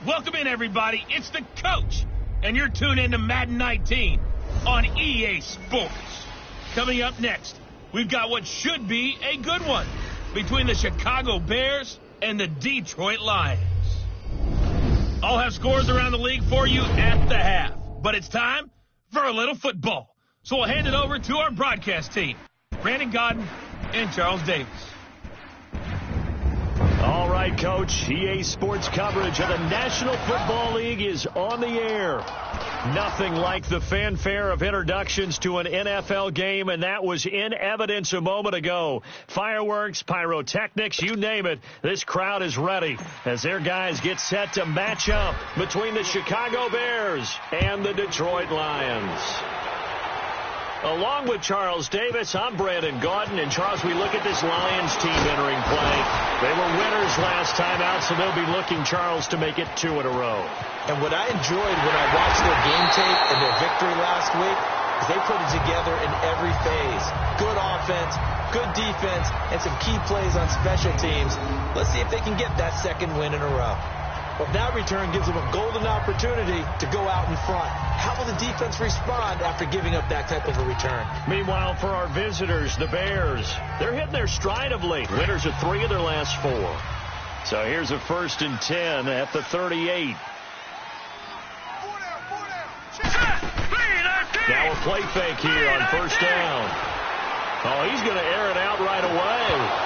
Welcome in, everybody. It's the coach, and you're tuned in to Madden 19 on EA Sports. Coming up next, we've got what should be a good one between the Chicago Bears and the Detroit Lions. I'll have scores around the league for you at the half, but it's time for a little football. So we'll hand it over to our broadcast team, Brandon Godden and Charles Davis. All right, Coach. EA Sports coverage of the National Football League is on the air. Nothing like the fanfare of introductions to an NFL game, and that was in evidence a moment ago. Fireworks, pyrotechnics, you name it. This crowd is ready as their guys get set to match up between the Chicago Bears and the Detroit Lions. Along with Charles Davis, I'm Brandon Gaudin. And, Charles, we look at this Lions team entering play. They were winners last time out, so they'll be looking, Charles, to make it 2 in a row. And what I enjoyed when I watched their game tape and their victory last week is they put it together in every phase. Good offense, good defense, and some key plays on special teams. Let's see if they can get that second win in a row. Well, that return gives them a golden opportunity to go out in front. How will the defense respond after giving up that type of a return? Meanwhile, for our visitors, the Bears, they're hitting their stride of late. Winners of 3 of their last 4. So here's a 1st and 10 at the 38. Now a play fake here on 1st down. Oh, he's going to air it out right away.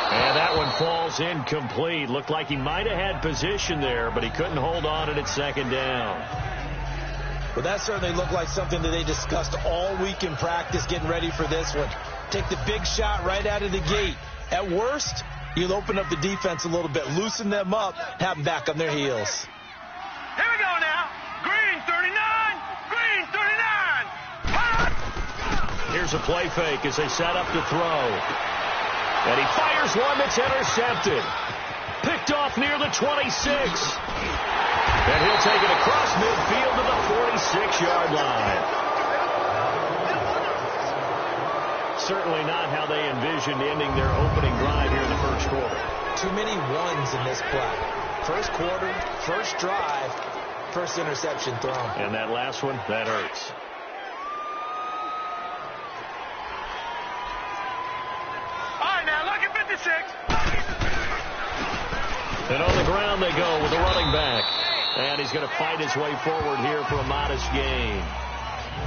And that one falls incomplete. Looked like he might have had position there, but he couldn't hold on at 2nd down. Well, that certainly looked like something that they discussed all week in practice getting ready for this one. Take the big shot right out of the gate. At worst, you'll open up the defense a little bit, loosen them up, have them back on their heels. Here we go now. Green 39. Green 39. Here's a play fake as they set up to throw. And he fires one that's intercepted. Picked off near the 26. And he'll take it across midfield to the 46-yard line. Certainly not how they envisioned ending their opening drive here in the first quarter. Too many ones in this play. First quarter, first drive, first interception thrown. And that last one, that hurts. And on the ground they go with the running back. And he's going to fight his way forward here for a modest gain.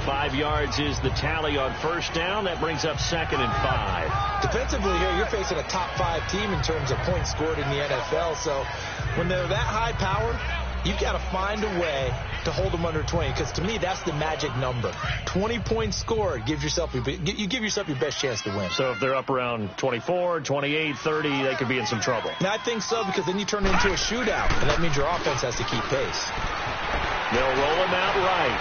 5 yards is the tally on 1st down. That brings up 2nd and 5. Defensively here, you're facing a top 5 team in terms of points scored in the NFL. So when they're that high powered, you've got to find a way to hold them under 20, because to me, that's the magic number. 20 points scored, you give yourself your best chance to win. So if they're up around 24, 28, 30, they could be in some trouble. And I think so, because then you turn it into a shootout, and that means your offense has to keep pace. They'll roll him out right.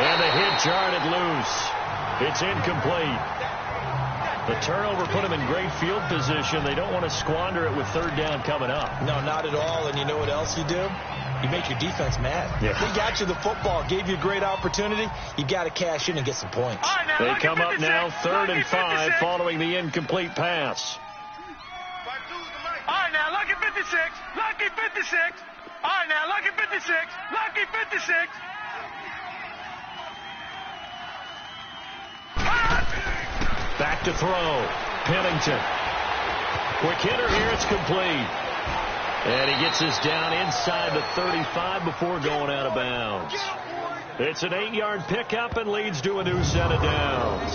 And the hit jarred it loose. It's incomplete. The turnover put them in great field position. They don't want to squander it with 3rd down coming up. No, not at all. And you know what else you do? You make your defense mad. Yeah. They got you the football, gave you a great opportunity. You got to cash in and get some points. They come up now 3rd and 5 following the incomplete pass. All right, now, lucky 56. Lucky 56. All right, now, lucky 56. Lucky 56. Back to throw. Pennington. Quick hitter here. It's complete. And he gets us down inside the 35 before going out of bounds. It's an 8-yard pickup and leads to a new set of downs.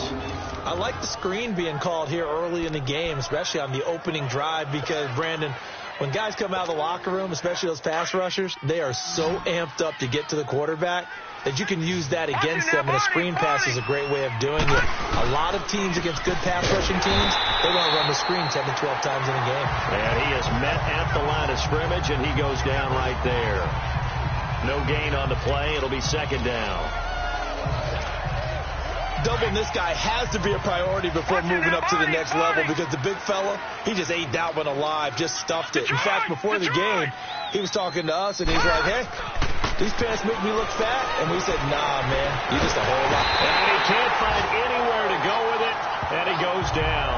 I like the screen being called here early in the game, especially on the opening drive, because, Brandon, when guys come out of the locker room, especially those pass rushers, they are so amped up to get to the quarterback that you can use that against them, and a screen pass is a great way of doing it. A lot of teams against good pass rushing teams, they want to run the screen 10 to 12 times in a game. And he is met at the line of scrimmage, and he goes down right there. No gain on the play. It'll be 2nd down. Doubling this guy has to be a priority before moving up to the next level, because the big fella, he just ate that one alive, just stuffed it. In fact, before the game, he was talking to us, and he's like, hey, these pants make me look fat. And we said, nah, man, you just a whole lot. And he can't find anywhere to go with it, and he goes down.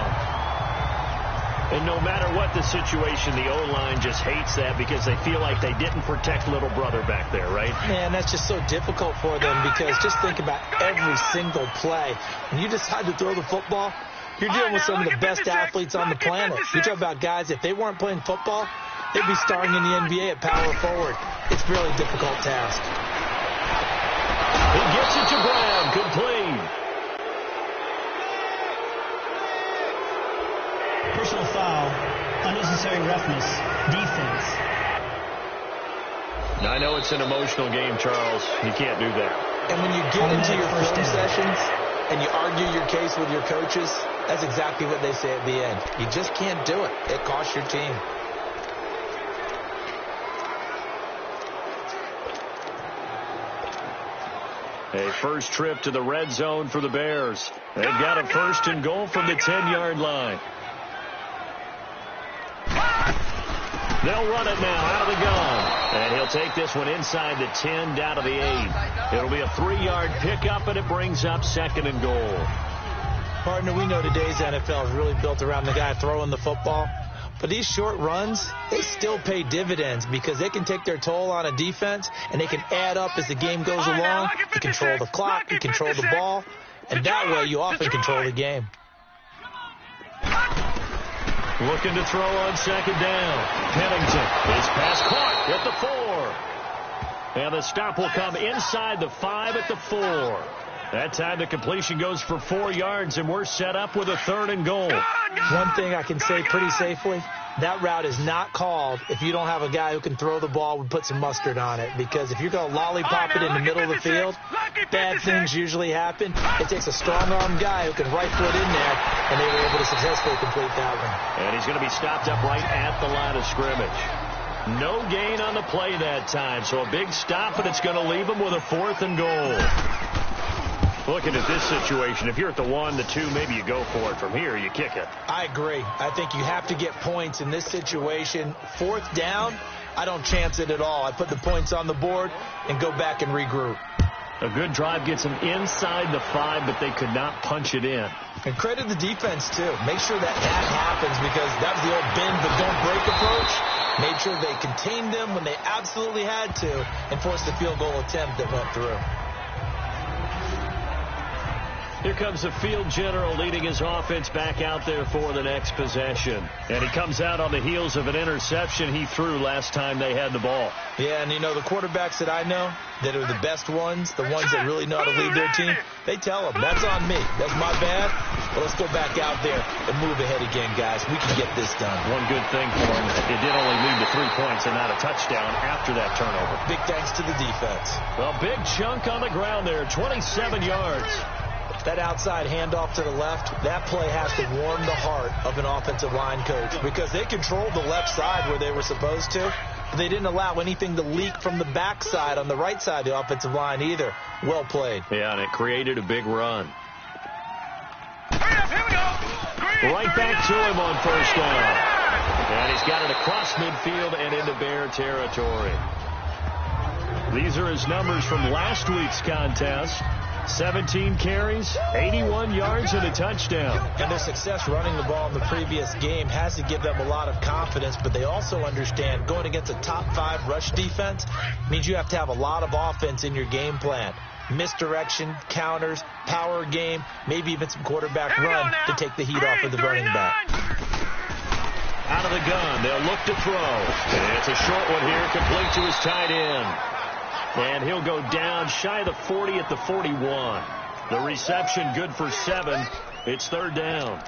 And no matter what the situation, the O-line just hates that because they feel like they didn't protect little brother back there, right? Man, that's just so difficult for them because just think about every single play. When you decide to throw the football, you're dealing with some of the best athletes on the planet. You talk about guys, if they weren't playing football, they'd be starring in the NBA at power forward. It's a really difficult task. He gets it to Brown, complete. Personal foul, unnecessary roughness, defense. Now, I know it's an emotional game, Charles. You can't do that. And when you get into your film sessions and you argue your case with your coaches, that's exactly what they say at the end. You just can't do it. It costs your team. A first trip to the red zone for the Bears. They've got a first and goal from the 10-yard line. They'll run it now out of the gun. And he'll take this one inside the 10 down to the 8. It'll be a 3-yard pickup, and it brings up second and goal. Partner, we know today's NFL is really built around the guy throwing the football. But these short runs, they still pay dividends because they can take their toll on a defense, and they can add up as the game goes along. You control the clock, you control the ball, and that way you often control the game. Looking to throw on second down. Pennington. His pass caught at the 4. And the stop will come inside the 5 at the 4. That time the completion goes for 4 yards, and we're set up with a third and goal. One thing I can say pretty safely, that route is not called if you don't have a guy who can throw the ball and put some mustard on it. Because if you're going to lollipop it in the middle of the field, bad things usually happen. It takes a strong-arm guy who can right foot in there, and they were able to successfully complete that one. And he's going to be stopped up right at the line of scrimmage. No gain on the play that time, so a big stop, and it's going to leave him with a fourth and goal. Looking at this situation, if you're at the 1, the 2, maybe you go for it. From here, you kick it. I agree. I think you have to get points in this situation. Fourth down, I don't chance it at all. I put the points on the board and go back and regroup. A good drive gets them inside the 5, but they could not punch it in. And credit the defense, too. Make sure that happens because that was the old bend but don't break approach. Made sure they contained them when they absolutely had to and forced the field goal attempt that went through. Here comes the field general leading his offense back out there for the next possession. And he comes out on the heels of an interception he threw last time they had the ball. Yeah, and you know, the quarterbacks that I know that are the best ones, the ones that really know how to lead their team, they tell them, that's on me. That's my bad. Well, let's go back out there and move ahead again, guys. We can get this done. One good thing for him, it did only lead to 3 points and not a touchdown after that turnover. Big thanks to the defense. Well, big chunk on the ground there, 27 yards. That outside handoff to the left, that play has to warm the heart of an offensive line coach because they controlled the left side where they were supposed to, but they didn't allow anything to leak from the backside on the right side of the offensive line either. Well played. Yeah, and it created a big run. Here we go. Right back to him on first down. And he's got it across midfield and into Bear territory. These are his numbers from last week's contest. 17 carries, 81 yards, and a touchdown. And their success running the ball in the previous game has to give them a lot of confidence, but they also understand going against a top 5 rush defense means you have to have a lot of offense in your game plan. Misdirection, counters, power game, maybe even some quarterback run to take the heat off of the running back. Out of the gun, they'll look to throw. And it's a short one here, complete to his tight end. And he'll go down shy of the 40 at the 41. The reception good for 7. It's third down.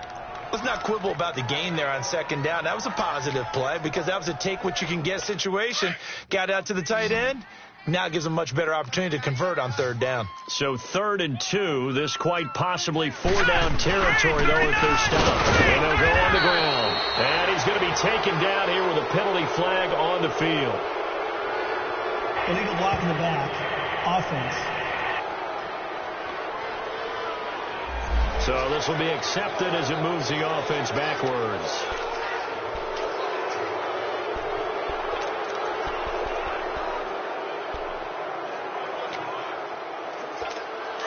Let's not quibble about the gain there on second down. That was a positive play because that was a take-what-you-can-get situation. Got out to the tight end. Now it gives them a much better opportunity to convert on third down. So 3rd and 2. This quite possibly 4-down territory, though, if they're stopped. And they'll go on the ground. And he's going to be taken down here with a penalty flag on the field. Illegal block in the back. Offense. So this will be accepted as it moves the offense backwards.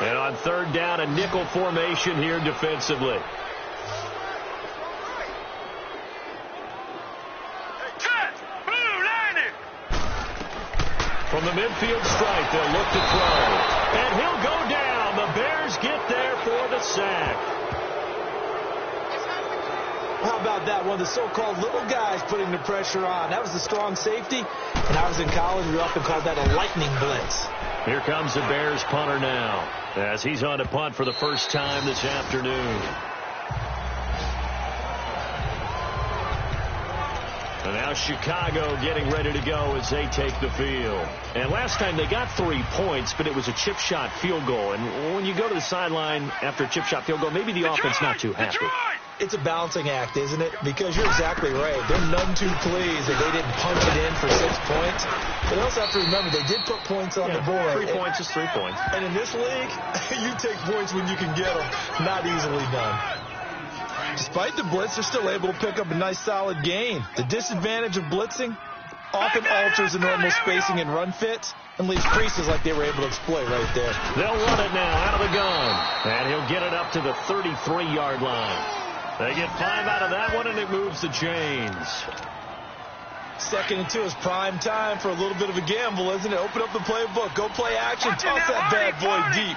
And on third down, a nickel formation here defensively. From the midfield stripe, they'll look to throw. And he'll go down. The Bears get there for the sack. How about that? One of the so-called little guys putting the pressure on. That was the strong safety. And I was in college, we often called that a lightning blitz. Here comes the Bears punter now, as he's on to punt for the first time this afternoon. And now Chicago getting ready to go as they take the field. And last time they got 3 points, but it was a chip shot field goal. And when you go to the sideline after a chip shot field goal, maybe the offense not too happy. It's a balancing act, isn't it? Because you're exactly right. They're none too pleased that they didn't punch it in for 6 points. But they also have to remember they did put points on the board. 3 points is 3 points. And in this league, you take points when you can get them. Not easily done. Despite the blitz, they're still able to pick up a nice solid gain. The disadvantage of blitzing often alters the normal spacing and run fits and leaves creases like they were able to exploit right there. They'll run it now out of the gun. And he'll get it up to the 33-yard line. They get 5 out of that one, and it moves the chains. 2nd and 2 is prime time for a little bit of a gamble, isn't it? Open up the playbook. Go play action. Toss that bad boy deep.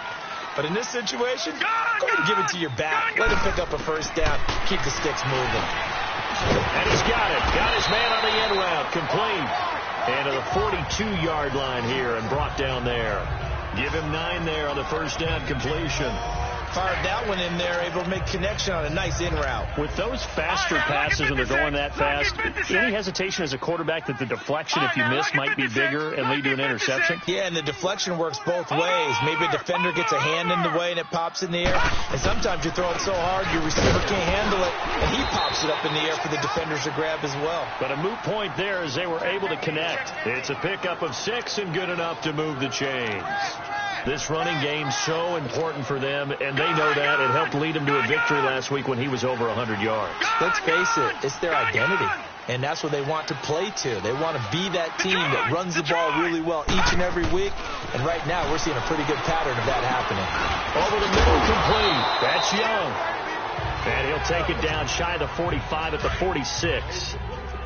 But in this situation, go ahead and give it to your back. Let him pick up a first down. Keep the sticks moving. And he's got it. Got his man on the end route. Complete. And to the 42-yard line here and brought down there. Give him 9 there on the first down completion. Fired that one in there, able to make connection on a nice in route. With those faster passes and they're going that fast, any hesitation as a quarterback that the deflection, if you miss, might be bigger and lead to an interception? Yeah, and the deflection works both ways. Maybe a defender gets a hand in the way and it pops in the air. And sometimes you throw it so hard your receiver can't handle it, and he pops it up in the air for the defenders to grab as well. But a moot point there as they were able to connect. It's a pickup of 6 and good enough to move the chains. This running game's so important for them, and they know that. It helped lead them to a victory last week when he was over 100 yards. Let's face it, it's their identity, and that's what they want to play to. They want to be that team that runs the ball really well each and every week, and right now we're seeing a pretty good pattern of that happening. Over the middle, complete. That's Young. And he'll take it down shy of the 45 at the 46.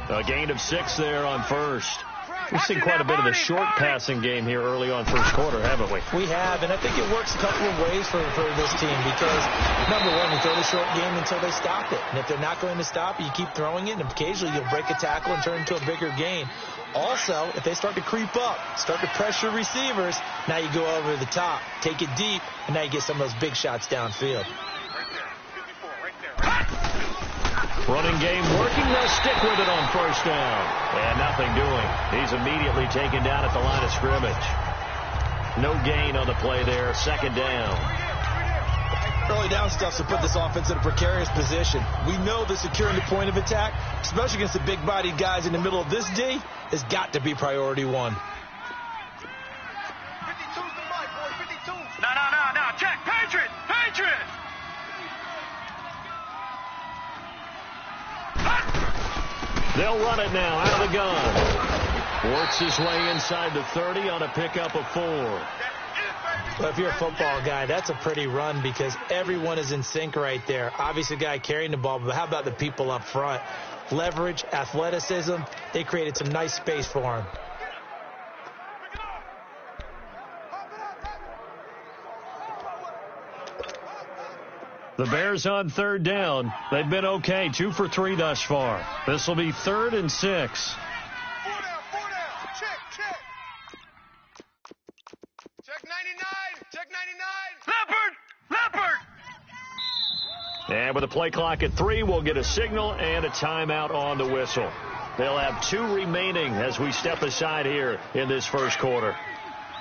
A gain of 6 there on first. We've seen quite a bit of the short passing game here early on first quarter, haven't we? We have, and I think it works a couple of ways for this team because, number one, you throw the short game until they stop it. And if they're not going to stop it, you keep throwing it, and occasionally you'll break a tackle and turn it into a bigger gain. Also, if they start to creep up, start to pressure receivers, now you go over the top, take it deep, and now you get some of those big shots downfield. Running game working. They'll stick with it on first down. And nothing doing. He's immediately taken down at the line of scrimmage. No gain on the play there. 2nd down. Early down stuff to put this offense in a precarious position. We know that securing the point of attack, especially against the big-bodied guys in the middle of this D, has got to be priority 1. No. Check. Patriot. They'll run it now out of the gun. Works his way inside the 30 on a pickup of 4. Well, if you're a football guy, that's a pretty run because everyone is in sync right there. Obviously, the guy carrying the ball, but how about the people up front? Leverage, athleticism, they created some nice space for him. The Bears on 3rd down. They've been okay. 2 for 3 thus far. This will be 3rd and 6. 4 down. Check. Check 99. Leopard. And with the play clock at 3, we'll get a signal and a timeout on the whistle. They'll have 2 remaining as we step aside here in this first quarter.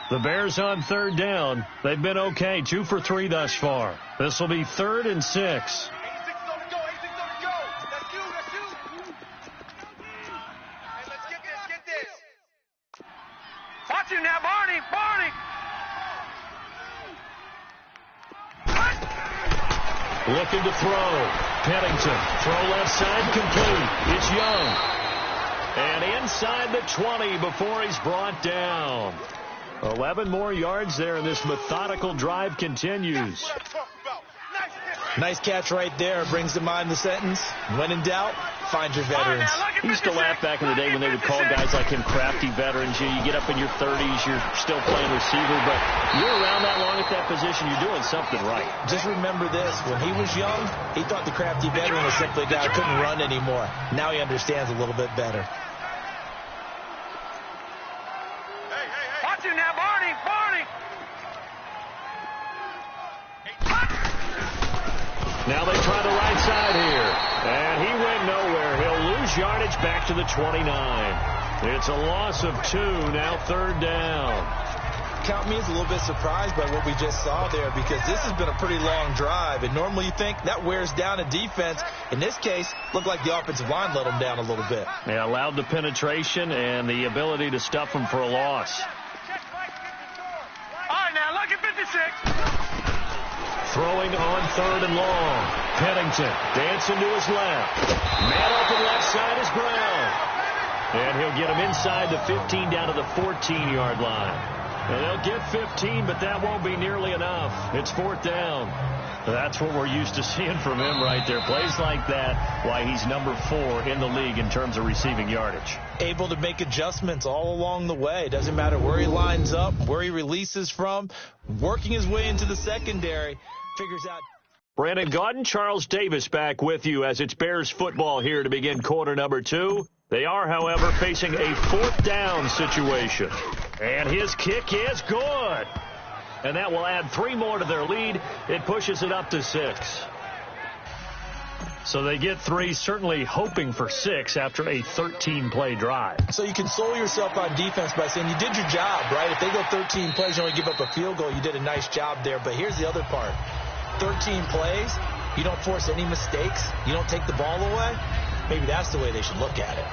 The Bears on 3rd down. They've been okay. 2 for 3 thus far. This will be 3rd and 6. 86 on the go. That's you. Hey, let's get this. Watch him now, Barney. Looking to throw. Pennington. Throw left side complete. It's Young. And inside the 20 before he's brought down. 11 more yards there, and this methodical drive continues. Nice catch right there. Brings to mind the sentence, when in doubt, find your veterans. He used to laugh back in the day when they would call guys like him crafty veterans. You get up in your 30s, you're still playing receiver, but you're around that long at that position, you're doing something right. Just remember this. When he was young, he thought the crafty veteran was simply a guy who couldn't run anymore. Now he understands a little bit better. Watch him now, Barney! Barney! Now they try the right side here. And he went nowhere. He'll lose yardage back to the 29. It's a loss of 2, now 3rd down. Count me as a little bit surprised by what we just saw there, because this has been a pretty long drive, and normally you think that wears down a defense. In this case, looked like the offensive line let them down a little bit. They allowed the penetration and the ability to stuff them for a loss. All right, now, lucky 56. Throwing on 3rd and long. Pennington dancing to his left. Man open left side is Brown. And he'll get him inside the 15 down to the 14-yard line. And they'll get 15, but that won't be nearly enough. It's 4th down. That's what we're used to seeing from him right there. Plays like that, why he's number 4 in the league in terms of receiving yardage. Able to make adjustments all along the way. Doesn't matter where he lines up, where he releases from, working his way into the secondary. Figures out. Brandon Gaudin, Charles Davis back with you as it's Bears football here to begin quarter number 2. They are, however, facing a 4th down situation. And his kick is good. And that will add 3 more to their lead. It pushes it up to 6. So they get 3, certainly hoping for 6 after a 13-play drive. So you console yourself on defense by saying you did your job, right? If they go 13 plays, you only give up a field goal, you did a nice job there. But here's the other part. 13 plays, you don't force any mistakes, you don't take the ball away. Maybe that's the way they should look at it.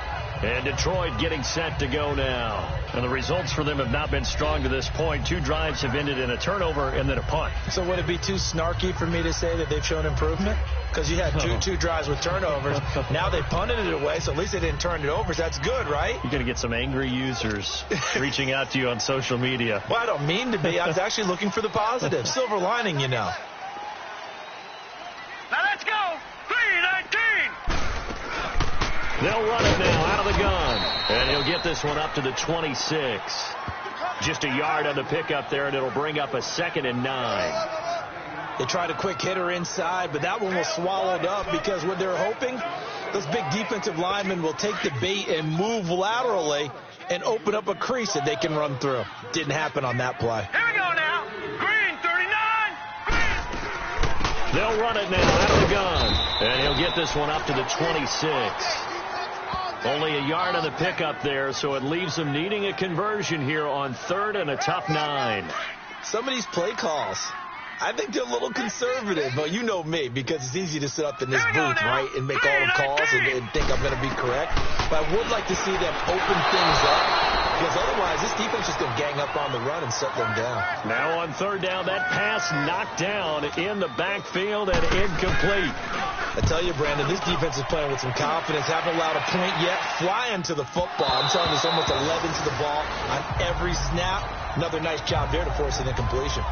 And Detroit getting set to go now. And the results for them have not been strong to this point. 2 drives have ended in a turnover and then a punt. So would it be too snarky for me to say that they've shown improvement? Because you had two drives with turnovers. Now they punted it away, so at least they didn't turn it over. So that's good, right? You're going to get some angry users reaching out to you on social media. Well, I don't mean to be. I was actually looking for the positive. Silver lining, you know. Now let's go. 3-19. They'll run it now out of the gun. And he'll get this one up to the 26. Just a yard on the pickup there, and it'll bring up a 2nd and 9. They tried a quick hitter inside, but that one was swallowed up because what they're hoping, those big defensive linemen will take the bait and move laterally and open up a crease that they can run through. Didn't happen on that play. Here we go now. Green, 39. Green. They'll run it now out of the gun. And he'll get this one up to the 26. Only a yard on the pickup there, so it leaves them needing a conversion here on 3rd and a tough 9. Some of these play calls, I think they're a little conservative, but you know me, because it's easy to sit up in this booth, right, and make all the calls and think I'm going to be correct. But I would like to see them open things up, because otherwise this defense is going to gang up on the run and set them down. Now on 3rd down, that pass knocked down in the backfield and incomplete. I tell you, Brandon, this defense is playing with some confidence. Haven't allowed a point yet. Flying to the football. I'm telling you, it's almost 11 to the ball on every snap. Another nice job there to force an incompletion.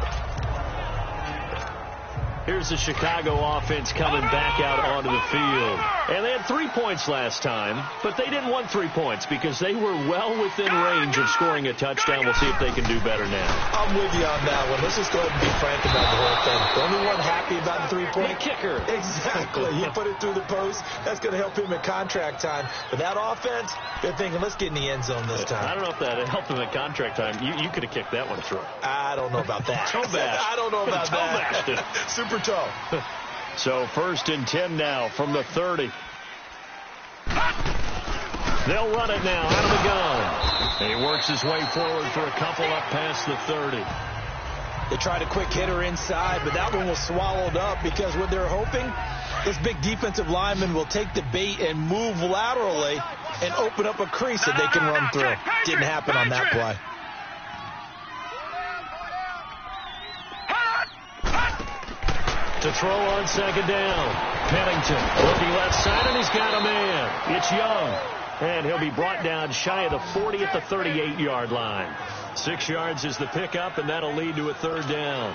Here's the Chicago offense coming back out onto the field. And they had 3 points last time, but they didn't want 3 points because they were well within range of scoring a touchdown. We'll see if they can do better now. I'm with you on that one. Let's just go ahead and be frank about the whole thing. The only one happy about the 3-point kicker. Exactly. You put it through the post. That's going to help him at contract time. But that offense, they're thinking, let's get in the end zone this time. I don't know if that helped him at contract time. You could have kicked that one through. I don't know about that. Toe bash. I don't know about that. Super toe. So 1st and 10 now from the 30. They'll run it now out of the gun. And he works his way forward for a couple up past the 30. They tried a quick hitter inside, but that one was swallowed up because what they're hoping, this big defensive lineman will take the bait and move laterally and open up a crease that they can run through. Didn't happen on that play. To throw on 2nd down. Pennington looking left side, and he's got a man. It's Young. And he'll be brought down shy of the 40 at the 38-yard line. 6 yards is the pickup, and that'll lead to a 3rd down.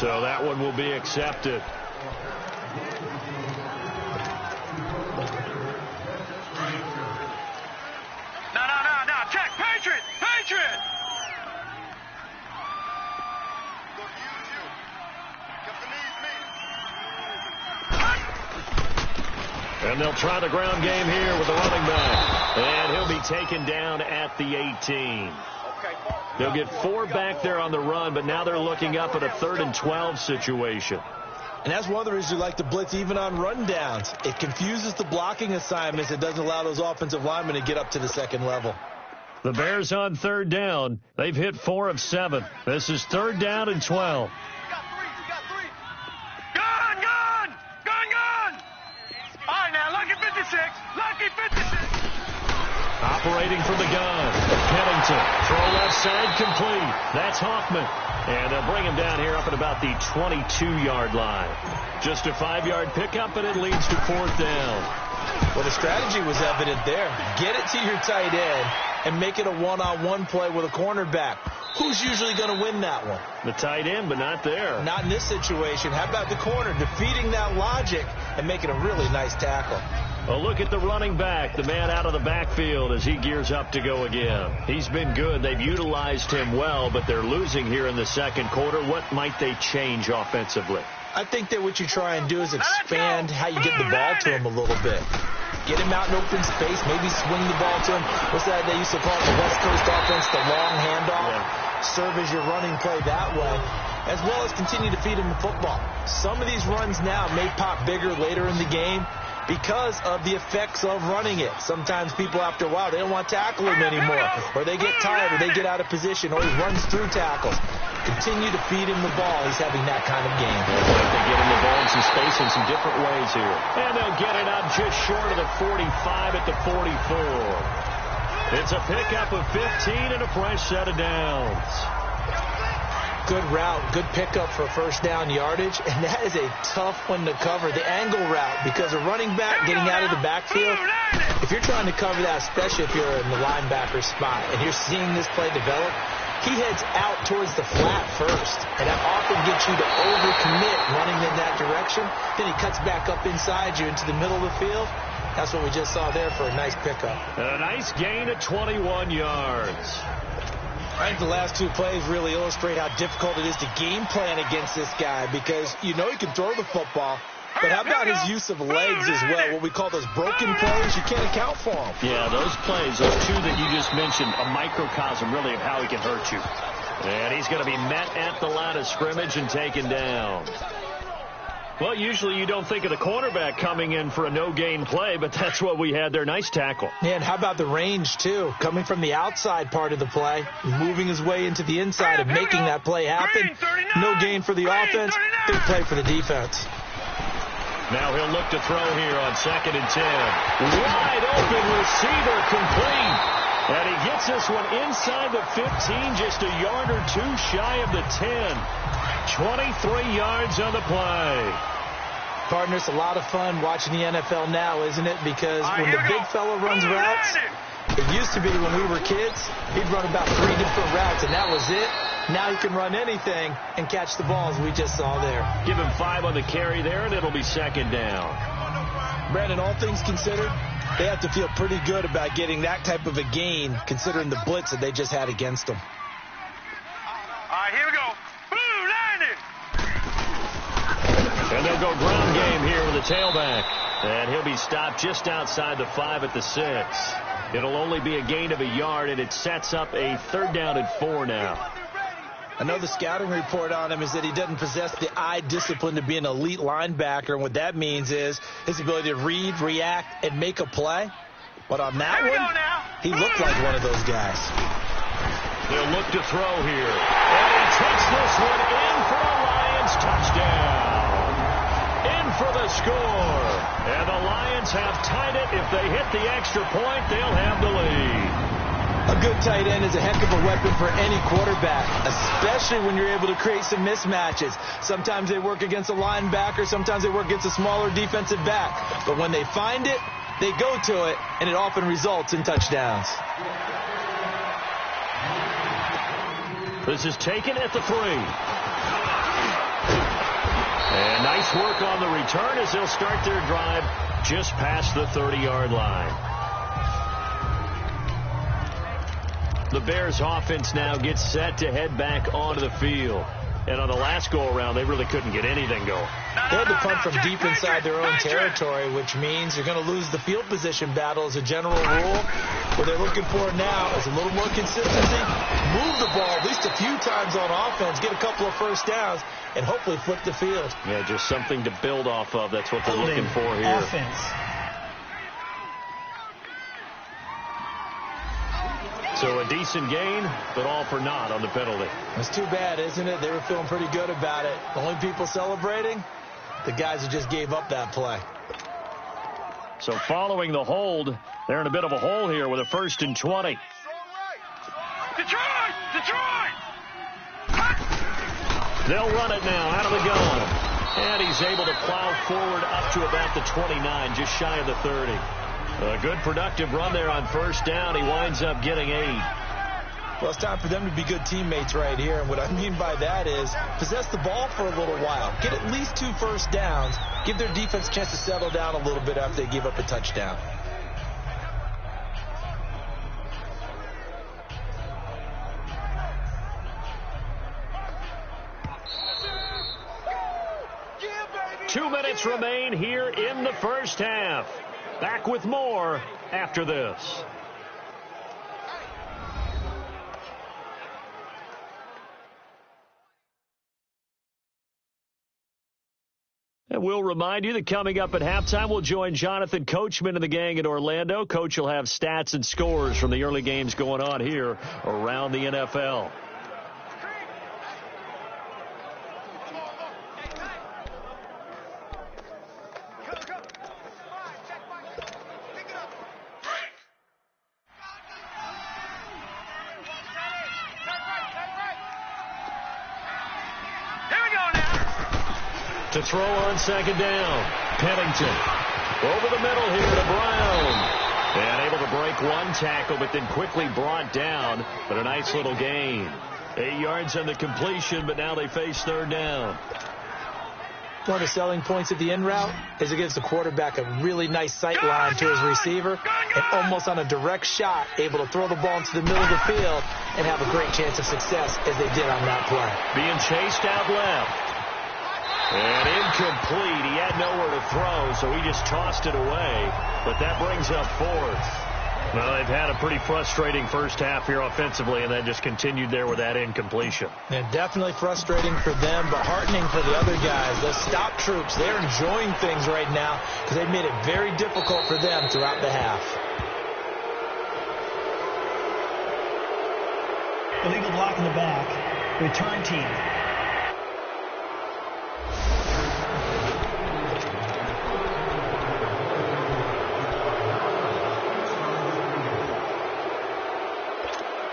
So that one will be accepted. No. Check. Patriot. And they'll try the ground game here with the running back. And he'll be taken down at the 18. They'll get 4 back there on the run, but now they're looking up at a 3rd and 12 situation. And that's one of the reasons you like to blitz even on rundowns. It confuses the blocking assignments. It doesn't allow those offensive linemen to get up to the second level. The Bears on 3rd down. They've hit 4 of 7. This is 3rd down and 12. Gun! All right, now, lucky 56. Operating from the gun. Pennington. Throw left side complete. That's Hoffman. And they'll bring him down here up at about the 22-yard line. Just a 5-yard pickup, and it leads to 4th down. Well, the strategy was evident there. Get it to your tight end and make it a one-on-one play with a cornerback. Who's usually going to win that one? The tight end, but not there. Not in this situation. How about the corner defeating that logic and making a really nice tackle? A look at the running back, the man out of the backfield as he gears up to go again. He's been good. They've utilized him well, but they're losing here in the second quarter. What might they change offensively? I think that what you try and do is expand how you get the ball to him a little bit. Get him out in open space, maybe swing the ball to him. What's that they used to call it, the West Coast offense, the long handoff? Yeah. Serve as your running play that way, as well as continue to feed him the football. Some of these runs now may pop bigger later in the game because of the effects of running it. Sometimes people, after a while, they don't want to tackle him anymore, or they get tired, or they get out of position, or he runs through tackles. Continue to feed him the ball. He's having that kind of game. They get him the ball in some space in some different ways here. And they'll get it up just short of the 45 at the 44. It's a pickup of 15 and a fresh set of downs. Good route, good pickup for first down yardage, and that is a tough one to cover, the angle route, because a running back getting out of the backfield, if you're trying to cover that, especially if you're in the linebacker spot, and you're seeing this play develop, he heads out towards the flat first, and that often gets you to overcommit running in that direction. Then he cuts back up inside you into the middle of the field. That's what we just saw there for a nice pickup. A nice gain of 21 yards. I think the last 2 plays really illustrate how difficult it is to game plan against this guy, because you know he can throw the football, but how about his use of legs as well? What we call those broken plays, you can't account for them. Yeah, those plays, those 2 that you just mentioned, a microcosm really of how he can hurt you. And he's going to be met at the line of scrimmage and taken down. Well, usually you don't think of the cornerback coming in for a no-gain play, but that's what we had there. Nice tackle. Yeah, and how about the range, too? Coming from the outside part of the play, moving his way into the inside and making that play happen. No gain for the offense, big play for the defense. Now he'll look to throw here on 2nd and 10. Wide open receiver complete. And he gets this one inside the 15, just a yard or 2 shy of the 10. 23 yards on the play. Partner, it's a lot of fun watching the NFL now, isn't it? Because when the big fella runs routes, it used to be when we were kids, he'd run about 3 different routes, and that was it. Now he can run anything and catch the balls we just saw there. Give him 5 on the carry there, and it'll be 2nd down. Brandon, all things considered, they have to feel pretty good about getting that type of a gain, considering the blitz that they just had against them. All right, here we go. And they'll go ground game here with a tailback. And he'll be stopped just outside the 5 at the 6. It'll only be a gain of a yard, and it sets up a 3rd down and 4 now. I know the scouting report on him is that he doesn't possess the eye discipline to be an elite linebacker, and what that means is his ability to read, react, and make a play. But on that one, he looked like one of those guys. They'll look to throw here. And he takes this one in for a Lions touchdown. In for the score. And the Lions have tied it. If they hit the extra point, they'll have the lead. A good tight end is a heck of a weapon for any quarterback, especially when you're able to create some mismatches. Sometimes they work against a linebacker, sometimes they work against a smaller defensive back. But when they find it, they go to it, and it often results in touchdowns. This is taken at the 3. And nice work on the return as they'll start their drive just past the 30-yard line. The Bears offense now gets set to head back onto the field. And on the last go-around, they really couldn't get anything going. They had to punt from deep inside their own territory, which means you're going to lose the field position battle as a general rule. What they're looking for now is a little more consistency, move the ball at least a few times on offense, get a couple of first downs, and hopefully flip the field. Yeah, just something to build off of. That's what they're looking for here. Offense. So a decent gain, but all for naught on the penalty. It's too bad, isn't it? They were feeling pretty good about it. The only people celebrating, the guys who just gave up that play. So following the hold, they're in a bit of a hole here with a 1st and 20. Detroit! Detroit! They'll run it now out of the gun. And he's able to plow forward up to about the 29, just shy of the 30. A good productive run there on 1st down. He winds up getting 8. Well, it's time for them to be good teammates right here. And what I mean by that is possess the ball for a little while. Get at least 2 first downs. Give their defense a chance to settle down a little bit after they give up a touchdown. Yeah, 2 minutes remain here in the first half. Back with more after this. And we'll remind you that coming up at halftime, we'll join Jonathan Coachman and the gang in Orlando. Coach will have stats and scores from the early games going on here around the NFL. To throw on 2nd down. Pennington. Over the middle here to Brown. And able to break 1 tackle, but then quickly brought down. But a nice little gain. 8 yards on the completion, but now they face 3rd down. One of the selling points of the in route is it gives the quarterback a really nice sight line to his receiver. And almost on a direct shot, able to throw the ball into the middle of the field and have a great chance of success as they did on that play. Being chased out left. And incomplete. He had nowhere to throw, so he just tossed it away. But that brings up 4th. Well, they've had a pretty frustrating first half here offensively, and then just continued there with that incompletion. Yeah, definitely frustrating for them, but heartening for the other guys. Those stop troops, they're enjoying things right now because they've made it very difficult for them throughout the half. Illegal block in the back. Return team.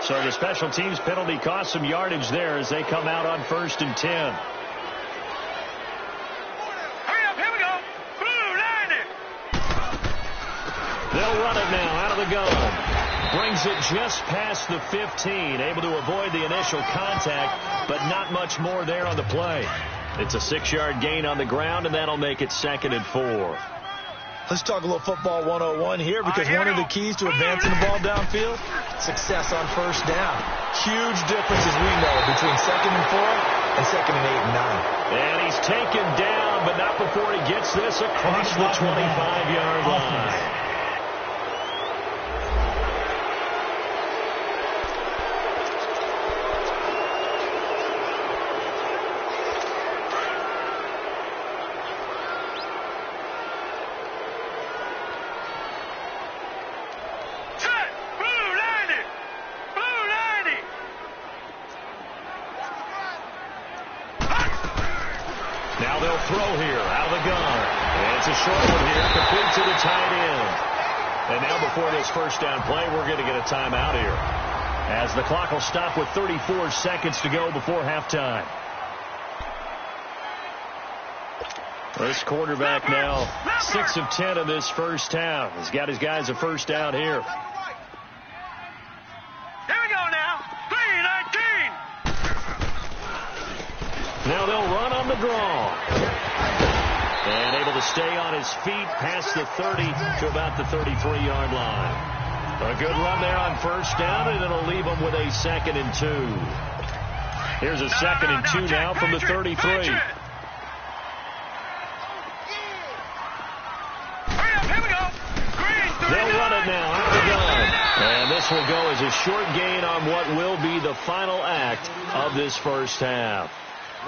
So the special teams penalty cost some yardage there as they come out on 1st and 10. Hurry up, here we go. Blue 90. They'll run it now out of the gun. Brings it just past the 15. Able to avoid the initial contact, but not much more there on the play. It's a 6-yard gain on the ground, and that'll make it 2nd and 4. Let's talk a little football 101 here because one of the keys to advancing the ball downfield, success on 1st down. Huge difference, as we know, between 2nd and 4 and 2nd and 8 and 9. And he's taken down, but not before he gets this across the 25-yard line. Now they'll throw here out of the gun. And it's a short one here, complete to the tight end. And now before this 1st down play, we're going to get a timeout here, as the clock will stop with 34 seconds to go before halftime. This quarterback now 6 of 10 in this first half. He's got his guys a 1st down here. Here we go now. 3-19. Now they'll run on the draw. And able to stay on his feet past the 30 to about the 33-yard line. A good run there on first down, and it'll leave him with a 2nd and 2. Here's a 2nd and 2 now from the 33. They'll run it now out of the gun. And this will go as a short gain on what will be the final act of this first half.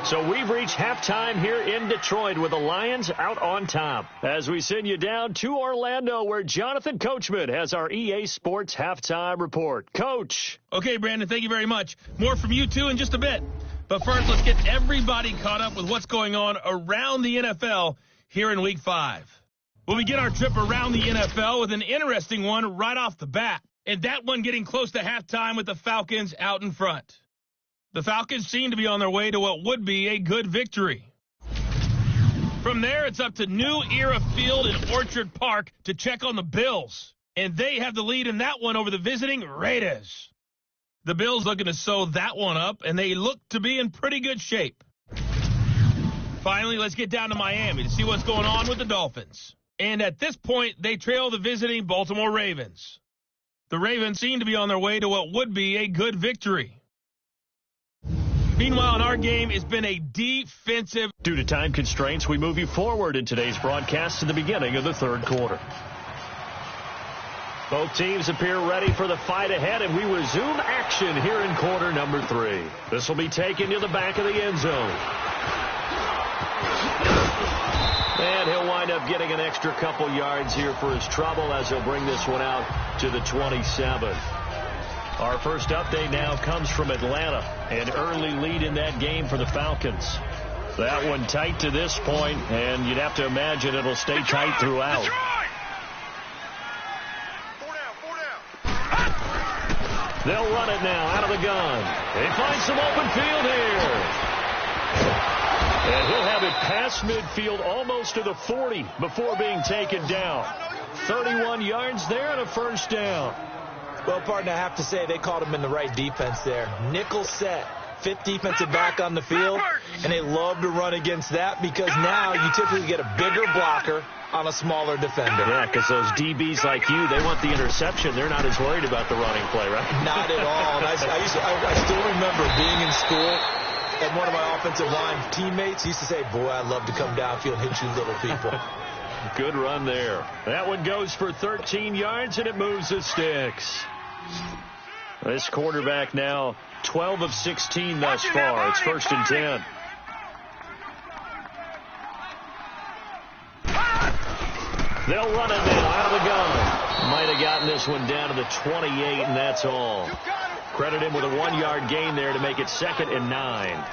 So we've reached halftime here in Detroit with the Lions out on top. As we send you down to Orlando, where Jonathan Coachman has our EA Sports halftime report. Coach. Okay, Brandon, thank you very much. More from you two in just a bit. But first, let's get everybody caught up with what's going on around the NFL here in Week 5. We'll begin our trip around the NFL with an interesting one right off the bat. And that one getting close to halftime with the Falcons out in front. The Falcons seem to be on their way to what would be a good victory. From there, it's up to New Era Field in Orchard Park to check on the Bills. And they have the lead in that one over the visiting Raiders. The Bills looking to sew that one up, and they look to be in pretty good shape. Finally, let's get down to Miami to see what's going on with the Dolphins. And at this point, they trail the visiting Baltimore Ravens. The Ravens seem to be on their way to what would be a good victory. Meanwhile, in our game, it's been a defensive. Due to time constraints, we move you forward in today's broadcast to the beginning of the third quarter. Both teams appear ready for the fight ahead, and we resume action here in quarter number 3. This will be taken to the back of the end zone. And he'll wind up getting an extra couple yards here for his trouble as he'll bring this one out to the 27. Our first update now comes from Atlanta. An early lead in that game for the Falcons. That one tight to this point, and you'd have to imagine it'll stay tight throughout. They'll run it now out of the gun. They find some open field here. And he'll have it past midfield almost to the 40 before being taken down. 31 yards there and a first down. Well, partner, I have to say they called him in the right defense there. Nickel set, 5th defensive back on the field, and they love to run against that because now you typically get a bigger blocker on a smaller defender. Yeah, because those DBs like you, they want the interception. They're not as worried about the running play, right? Not at all. And I still remember being in school, and one of my offensive line teammates used to say, boy, I'd love to come downfield and hit you little people. Good run there. That one goes for 13 yards, and it moves the sticks. This quarterback now 12 of 16 thus far. It's 1st and 10. They'll run it now out of the gun. Might have gotten this one down to the 28, and that's all. Credit him with a 1-yard gain there to make it 2nd and 9.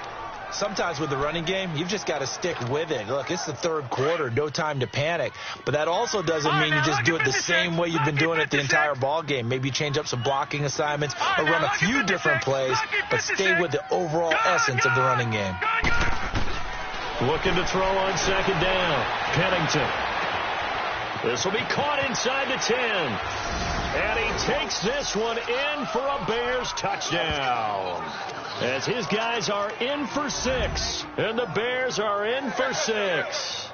Sometimes with the running game, you've just got to stick with it. Look, it's the third quarter, no time to panic. But that also doesn't mean you just do it the same way you've been doing it the entire ball game. Maybe change up some blocking assignments or run a few different plays, but stay with the overall essence of the running game. Looking to throw on 2nd down. Pennington. This will be caught inside the 10. And he takes this one in for a Bears touchdown. As his guys are in for 6. And the Bears are in for 6.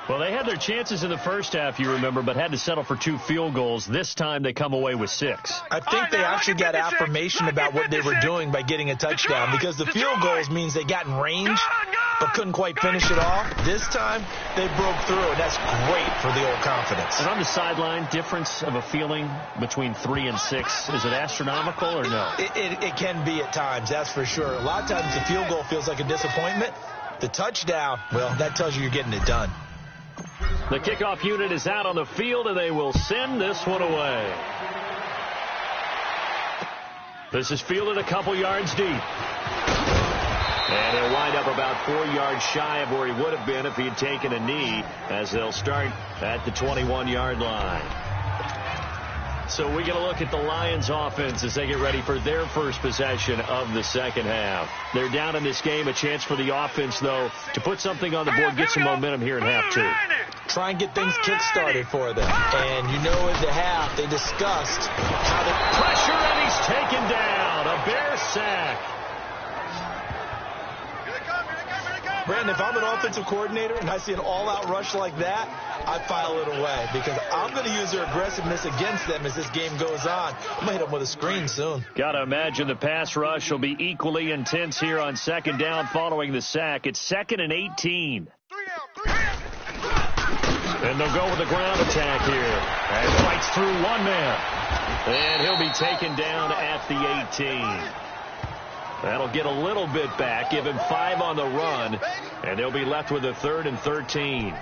Well, they had their chances in the first half, you remember, but had to settle for 2 field goals. This time they come away with 6. I think they actually got affirmation about what they were doing by getting a touchdown because the field goals means they got in range but couldn't quite finish it off. This time they broke through, and that's great for the old confidence. And on the sideline, difference of a feeling between 3 and 6, is it astronomical or no? It can be at times, that's for sure. A lot of times the field goal feels like a disappointment. The touchdown, well, that tells you you're getting it done. The kickoff unit is out on the field, and they will send this one away. This is fielded a couple yards deep. And he'll wind up about 4 yards shy of where he would have been if he had taken a knee, as they'll start at the 21-yard line. So we get a look at the Lions offense as they get ready for their first possession of the second half. They're down in this game. A chance for the offense, though, to put something on the board, get some momentum here in half 2. Try and get things kick-started for them. And you know in the half they discussed how the pressure, and he's taken down. A Bear sack. Here they come, here they come, here they come. Brandon, if I'm an offensive coordinator and I see an all-out rush like that, I file it away because I'm going to use their aggressiveness against them as this game goes on. I'm going to hit them with a screen soon. Got to imagine the pass rush will be equally intense here on second down following the sack. It's 2nd and 18. And they'll go with the ground attack here. And fights through one man. And he'll be taken down at the 18. That'll get a little bit back, give him 5 on the run, and they'll be left with a 3rd and 13.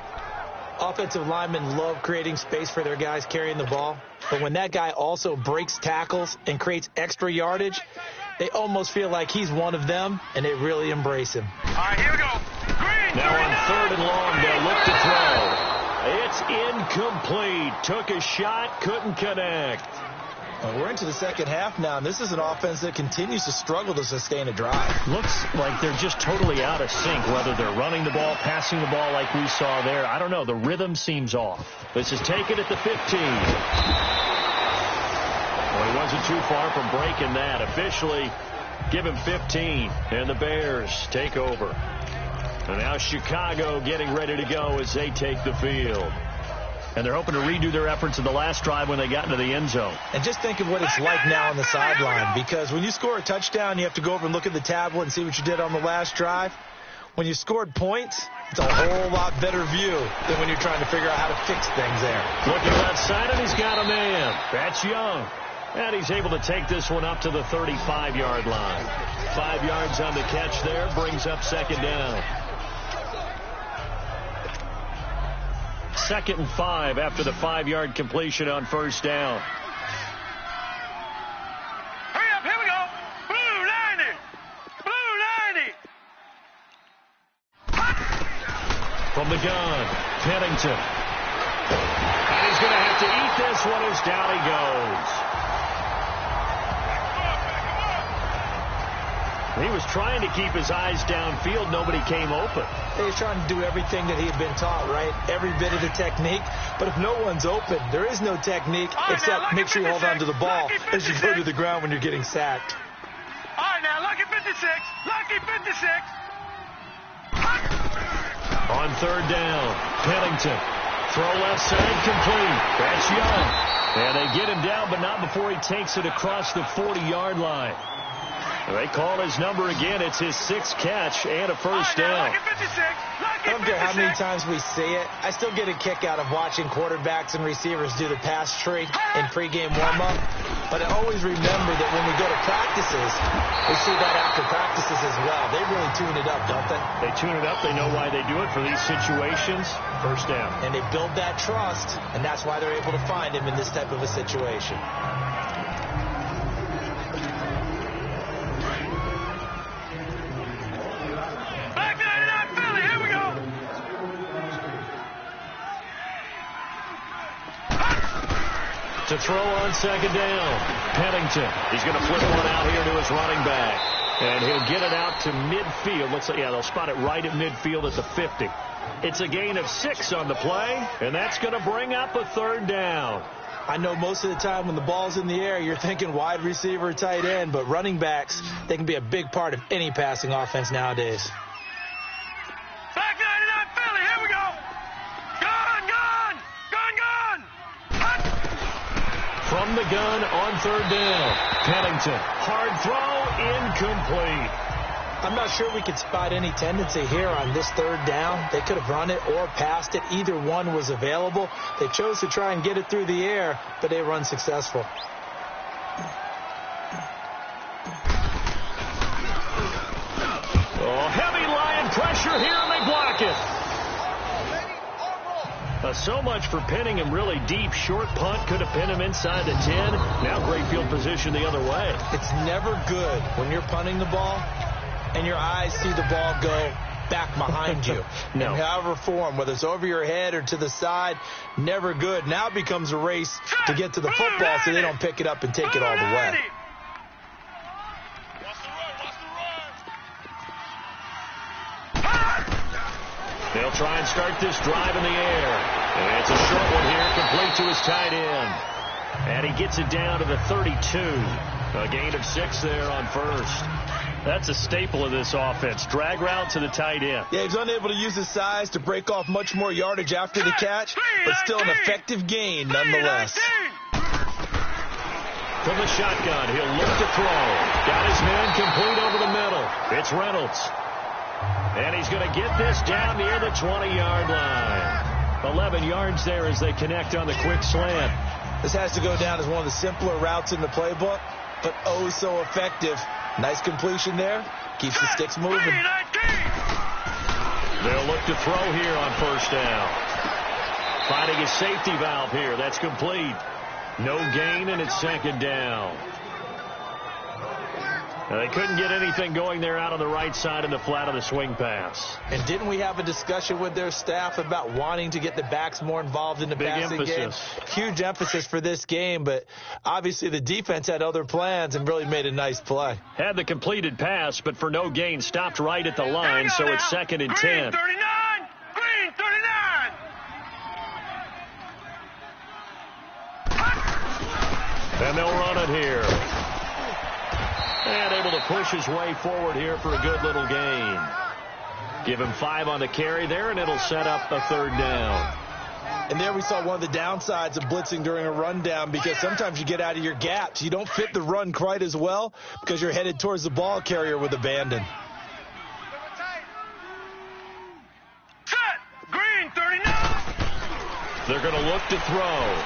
Offensive linemen love creating space for their guys carrying the ball, but when that guy also breaks tackles and creates extra yardage, they almost feel like he's one of them, and they really embrace him. All right, here we go. Green, now on 3rd and long, they'll look to throw. It's incomplete. Took a shot, couldn't connect. We're into the second half now, and this is an offense that continues to struggle to sustain a drive. Looks like they're just totally out of sync, whether they're running the ball, passing the ball like we saw there. I don't know. The rhythm seems off. This is taken at the 15. Well, he wasn't too far from breaking that. Officially, give him 15, and the Bears take over. And now Chicago getting ready to go as they take the field. And they're hoping to redo their efforts in the last drive when they got into the end zone. And just think of what it's like now on the sideline, because when you score a touchdown, you have to go over and look at the tablet and see what you did on the last drive. When you scored points, it's a whole lot better view than when you're trying to figure out how to fix things there. Looking left side, and he's got a man. That's Young. And he's able to take this one up to the 35-yard line. 5 yards on the catch there, brings up second down. 2nd and 5 after the 5-yard completion on first down. Hurry up, here we go. Blue 90. Blue 90. From the gun, Pennington. And he's going to have to eat this one as down he goes. He was trying to keep his eyes downfield. Nobody came open. He was trying to do everything that he had been taught, right? Every bit of the technique. But if no one's open, there is no technique except make sure you hold on to the ball as you go to the ground when you're getting sacked. All right, now, lucky 56. Lucky 56. On 3rd down, Pennington. Throw left side, complete. That's Young. And they get him down, but not before he takes it across the 40-yard line. They call his number again. It's his 6th catch and a first down. I don't care how many times we see it. I still get a kick out of watching quarterbacks and receivers do the pass tree in pregame warm-up. But I always remember that when we go to practices, we see that after practices as well. They really tune it up, don't they? They tune it up. They know why they do it for these situations. First down. And they build that trust, and that's why they're able to find him in this type of a situation. To throw on second down, Pennington. He's going to flip one out here to his running back. And he'll get it out to midfield. Looks like, yeah, they'll spot it right at midfield at the 50. It's a gain of 6 on the play, and that's going to bring up a 3rd down. I know most of the time when the ball's in the air, you're thinking wide receiver, tight end, but running backs, they can be a big part of any passing offense nowadays. Back 99 Philly, here we go. Gun, gun, gun, gun. From the gun on 3rd down, Pennington. Hard throw, incomplete. I'm not sure we could spot any tendency here on this 3rd down. They could have run it or passed it. Either one was available. They chose to try and get it through the air, but they were unsuccessful. Oh, heavy line pressure here, and they block it. So much for pinning him really deep. Short punt could have pinned him inside the 10. Now great field position the other way. It's never good when you're punting the ball and your eyes see the ball go back behind you. No. In however form, whether it's over your head or to the side, never good. Now it becomes a race to get to the football so they don't pick it up and take it all the way. They'll try and start this drive in the air. And it's a short one here, complete to his tight end. And he gets it down to the 32. A gain of 6 there on first. That's a staple of this offense. Drag route to the tight end. Yeah, he's unable to use his size to break off much more yardage after the catch, but still an effective gain nonetheless. From the shotgun, he'll look to throw. Got his man complete over the middle. It's Reynolds. And he's going to get this down near the 20-yard line. 11 yards there as they connect on the quick slant. This has to go down as one of the simpler routes in the playbook, but oh so effective. Nice completion there. Keeps the sticks moving. They'll look to throw here on first down. Finding a safety valve here. That's complete. No gain, and it's second down. They couldn't get anything going there out on the right side in the flat of the swing pass. And didn't we have a discussion with their staff about wanting to get the backs more involved in the passing game? Huge emphasis for this game, but obviously the defense had other plans and really made a nice play. Had the completed pass, but for no gain, stopped right at the line, so it's second and 10. Green 39! Green 39! And they'll run it here. And able to push his way forward here for a good little gain. Give him 5 on the carry there, and it'll set up a third down. And there we saw one of the downsides of blitzing during a rundown, because sometimes you get out of your gaps. You don't fit the run quite as well because you're headed towards the ball carrier with abandon. Set! Green 39! They're going to look to throw.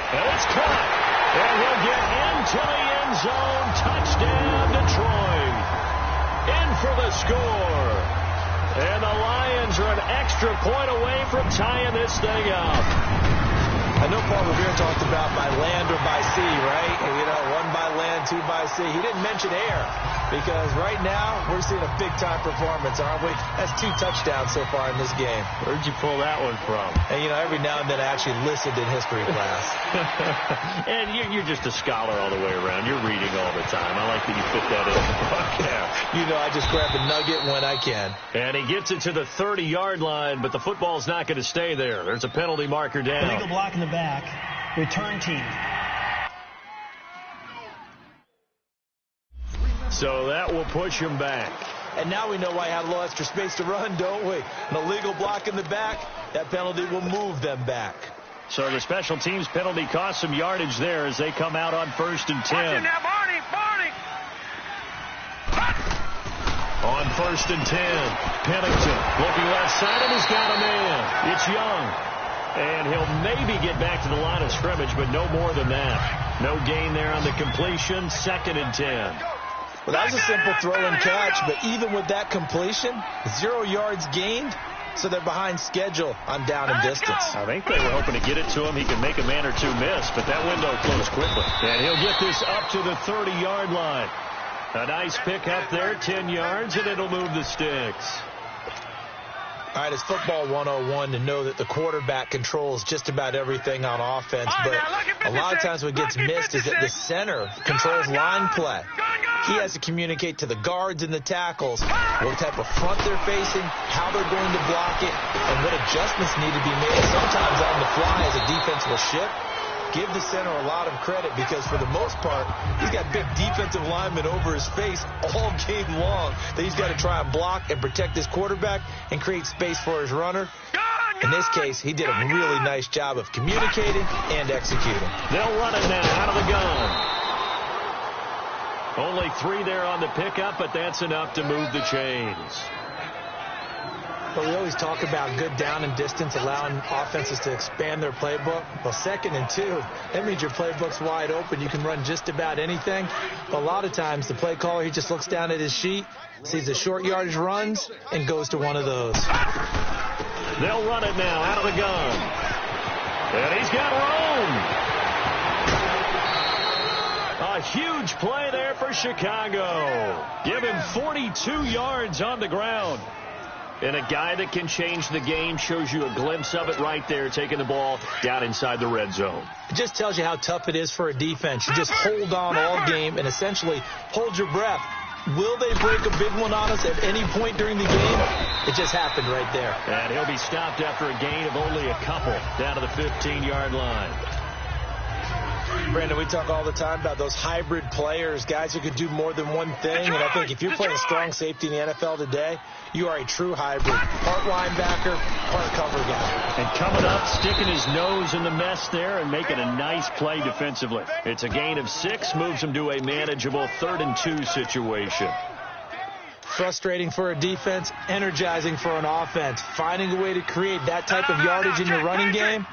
And it's caught. And he'll get into the end zone. Touchdown, Detroit. In for the score. And the Lions are an extra point away from tying this thing up. I know Paul Revere talked about by land or by sea, right? You know, 1 by land, 2 by sea. He didn't mention air, because right now we're seeing a big-time performance, aren't we? That's 2 touchdowns so far in this game. Where'd you pull that one from? And, you know, every now and then I actually listened in history class. And you're just a scholar all the way around. You're reading all the time. I like that you fit that in the broadcast. You know, I just grab a nugget when I can. And he gets it to the 30-yard line, but the football's not going to stay there. There's a penalty marker down. Illegal block in the back. Return team. So that will push him back. And now we know why I had a little extra space to run, don't we? An illegal block in the back, that penalty will move them back. So the special teams penalty cost some yardage there as they come out on first and 10. Now, Barney! On first and 10, Pennington looking left side, and he's got a man. It's Young. And he'll maybe get back to the line of scrimmage, but no more than that. No gain there on the completion, second and 10. Well, that was a simple throw and catch, but even with that completion, 0 yards gained, so they're behind schedule on down and distance. I think they were hoping to get it to him. He could make a man or two miss, but that window closed quickly. And he'll get this up to the 30-yard line. A nice pick up there, 10 yards, and it'll move the sticks. All right, it's football 101 to know that the quarterback controls just about everything on offense, but a lot of times what gets missed is that the center controls line play. He has to communicate to the guards and the tackles what type of front they're facing, how they're going to block it, and what adjustments need to be made sometimes on the fly as a defense will shift. Give the center a lot of credit, because for the most part, he's got big defensive linemen over his face all game long that he's got to try and block and protect his quarterback and create space for his runner. In this case, he did a really nice job of communicating and executing. They'll run it now out of the gun. Only 3 there on the pickup, but that's enough to move the chains. But we always talk about good down and distance, allowing offenses to expand their playbook. Well, second and 2, that means your playbook's wide open. You can run just about anything. But a lot of times, the play caller, he just looks down at his sheet, sees the short yardage runs, and goes to one of those. They'll run it now out of the gun. And he's got room. A huge play there for Chicago. Give him 42 yards on the ground. And a guy that can change the game, shows you a glimpse of it right there, taking the ball down inside the red zone. It just tells you how tough it is for a defense. You just hold on all game and essentially hold your breath. Will they break a big one on us at any point during the game? It just happened right there. And he'll be stopped after a gain of only a couple down to the 15-yard line. Brandon, we talk all the time about those hybrid players, guys who could do more than one thing. And I think if you're playing strong safety in the NFL today, you are a true hybrid. Part linebacker, part cover guy. And coming up, sticking his nose in the mess there and making a nice play defensively. It's a gain of 6, moves him to a manageable 3rd and 2 situation. Frustrating for a defense, energizing for an offense. Finding a way to create that type of yardage in your running game,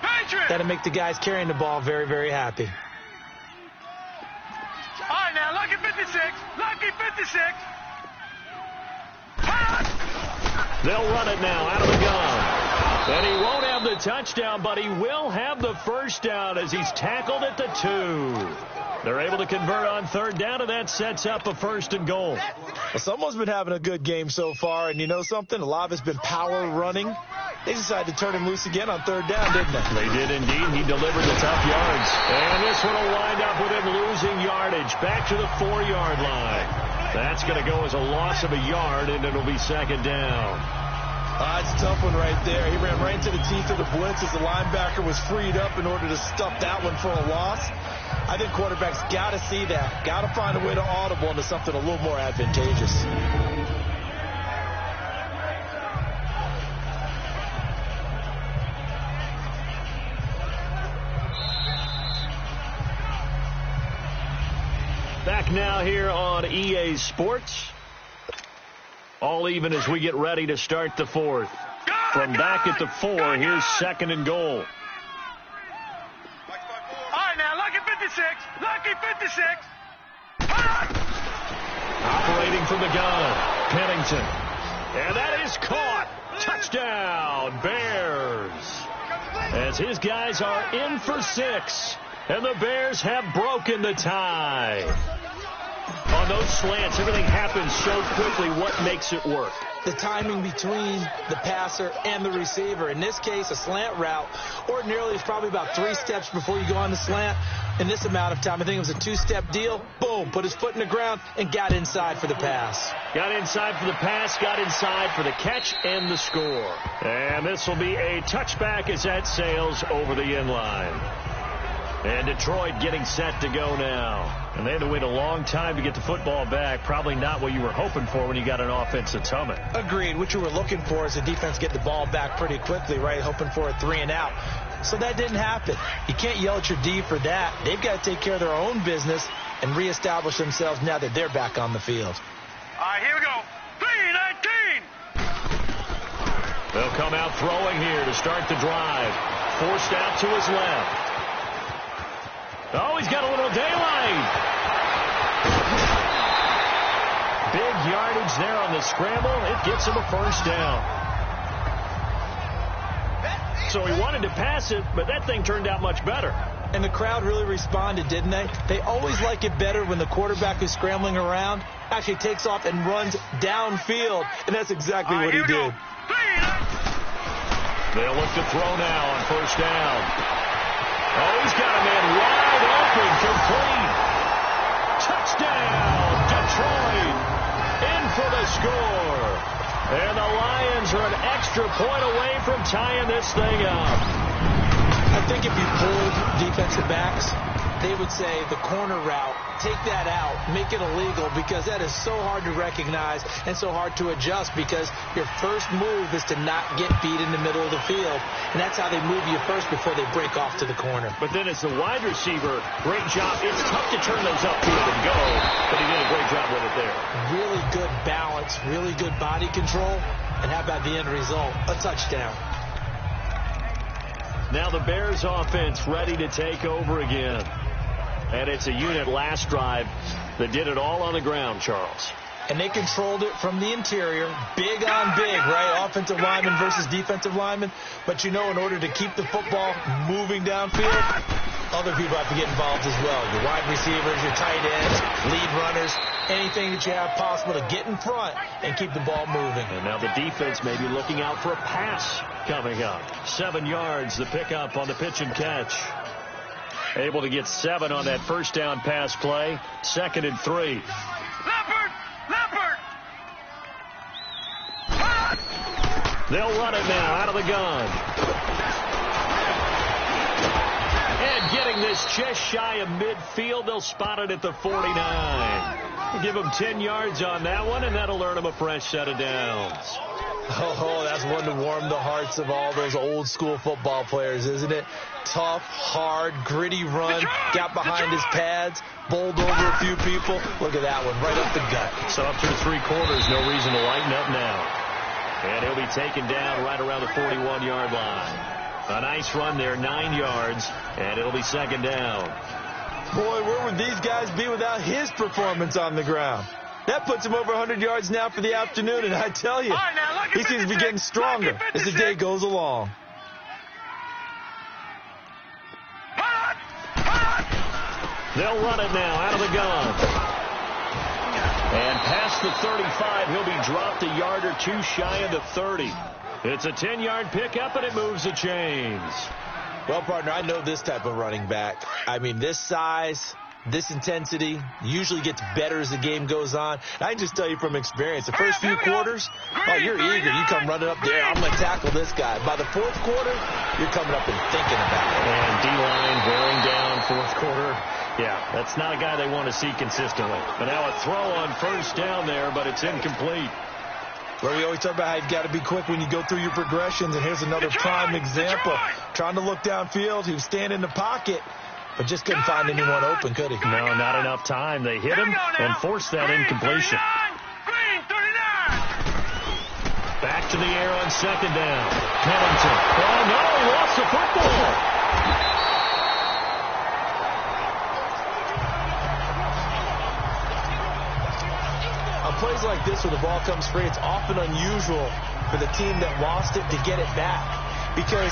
that'll make the guys carrying the ball very, very happy. All right, now, lucky 56. Lucky 56. They'll run it now out of the gun. And he won't have the touchdown, but he will have the first down as he's tackled at the 2. They're able to convert on 3rd down, and that sets up a 1st and goal. Well, someone's been having a good game so far, and you know something? A lot of it's been power running. They decided to turn him loose again on 3rd down, didn't they? They did indeed. He delivered the tough yards. And this one will wind up with him losing yardage back to the 4-yard line. That's going to go as a loss of a yard, and it'll be 2nd down. It's a tough one right there. He ran right into the teeth of the blitz as the linebacker was freed up in order to stuff that one for a loss. I think quarterbacks got to see that. Got to find a way to audible into something a little more advantageous. Back now here on EA Sports. All even as we get ready to start the 4th. From back at the 4, here's 2nd and goal. All right, now, lucky 56. Lucky 56. Operating from the gun, Pennington. And that is caught. Touchdown, Bears. As his guys are in for 6. And the Bears have broken the tie. On those slants, everything happens so quickly. What makes it work? The timing between the passer and the receiver. In this case, a slant route ordinarily is probably about 3 steps before you go on the slant. In this amount of time, I think it was a 2-step deal. Boom, put his foot in the ground and got inside for the pass. Got inside for the pass, got inside for the catch and the score. And this will be a touchback as that sails over the end line. And Detroit getting set to go now. And they had to wait a long time to get the football back. Probably not what you were hoping for when you got an offense that's humming. Agreed. What you were looking for is the defense get the ball back pretty quickly, right? Hoping for a 3 and out. So that didn't happen. You can't yell at your D for that. They've got to take care of their own business and reestablish themselves now that they're back on the field. All right, here we go. 3-19. They'll come out throwing here to start the drive. Forced out to his left. Oh, he's got a little daylight. Big yardage there on the scramble. It gets him a 1st down. So he wanted to pass it, but that thing turned out much better. And the crowd really responded, didn't they? They always like it better when the quarterback who's scrambling around actually takes off and runs downfield. And that's exactly what he did. They'll look to throw now on 1st down. Oh, he's got a man wide open, complete. Touchdown, Detroit. In for the score. And the Lions are an extra point away from tying this thing up. I think if you pulled defensive backs, they would say the corner route, take that out, make it illegal, because that is so hard to recognize and so hard to adjust, because your first move is to not get beat in the middle of the field. And that's how they move you first before they break off to the corner. But then as the wide receiver, great job. It's tough to turn those upfield and go, but he did a great job with it there. Really good balance, really good body control, and how about the end result? A touchdown. Now the Bears offense ready to take over again. And it's a unit last drive that did it all on the ground, Charles. And they controlled it from the interior, big on big, right? Offensive lineman versus defensive lineman. But you know, in order to keep the football moving downfield, other people have to get involved as well. Your wide receivers, your tight ends, lead runners, anything that you have possible to get in front and keep the ball moving. And now the defense may be looking out for a pass coming up. 7 yards, the pickup on the pitch and catch. Able to get 7 on that 1st down pass play. 2nd and 3. Leopard! Leopard! They'll run it now out of the gun. And getting this is just shy of midfield. They'll spot it at the 49. Give them 10 yards on that one, and that'll earn them a fresh set of downs. Oh, that's one to warm the hearts of all those old-school football players, isn't it? Tough, hard, gritty run, got behind his pads, bowled over a few people. Look at that one, right up the gut. So up through 3 quarters, no reason to lighten up now. And he'll be taken down right around the 41-yard line. A nice run there, 9 yards, and it'll be second down. Boy, where would these guys be without his performance on the ground? That puts him over 100 yards now for the afternoon, and I tell you, he seems to be getting stronger as the day goes along. They'll run it now out of the gun. And past the 35, he'll be dropped a yard or 2 shy of the 30. It's a 10-yard pickup, and it moves the chains. Well, partner, I know this type of running back. I mean, this size, this intensity usually gets better as the game goes on. And I can just tell you from experience, the first few quarters, oh, you're eager. You come running up there, I'm going to tackle this guy. By the 4th quarter, you're coming up and thinking about it. And D-line wearing down 4th quarter. Yeah, that's not a guy they want to see consistently. But now a throw on first down there, but it's incomplete. Well, we always talk about how you've got to be quick when you go through your progressions, and here's another prime example. Trying to look downfield, he was standing in the pocket, but just couldn't find anyone open, could he? No, not enough time. They hit him and forced that incompletion. Back to the air on second down. Pennington. Oh, no, he lost the football. Plays like this where the ball comes free, it's often unusual for the team that lost it to get it back. Because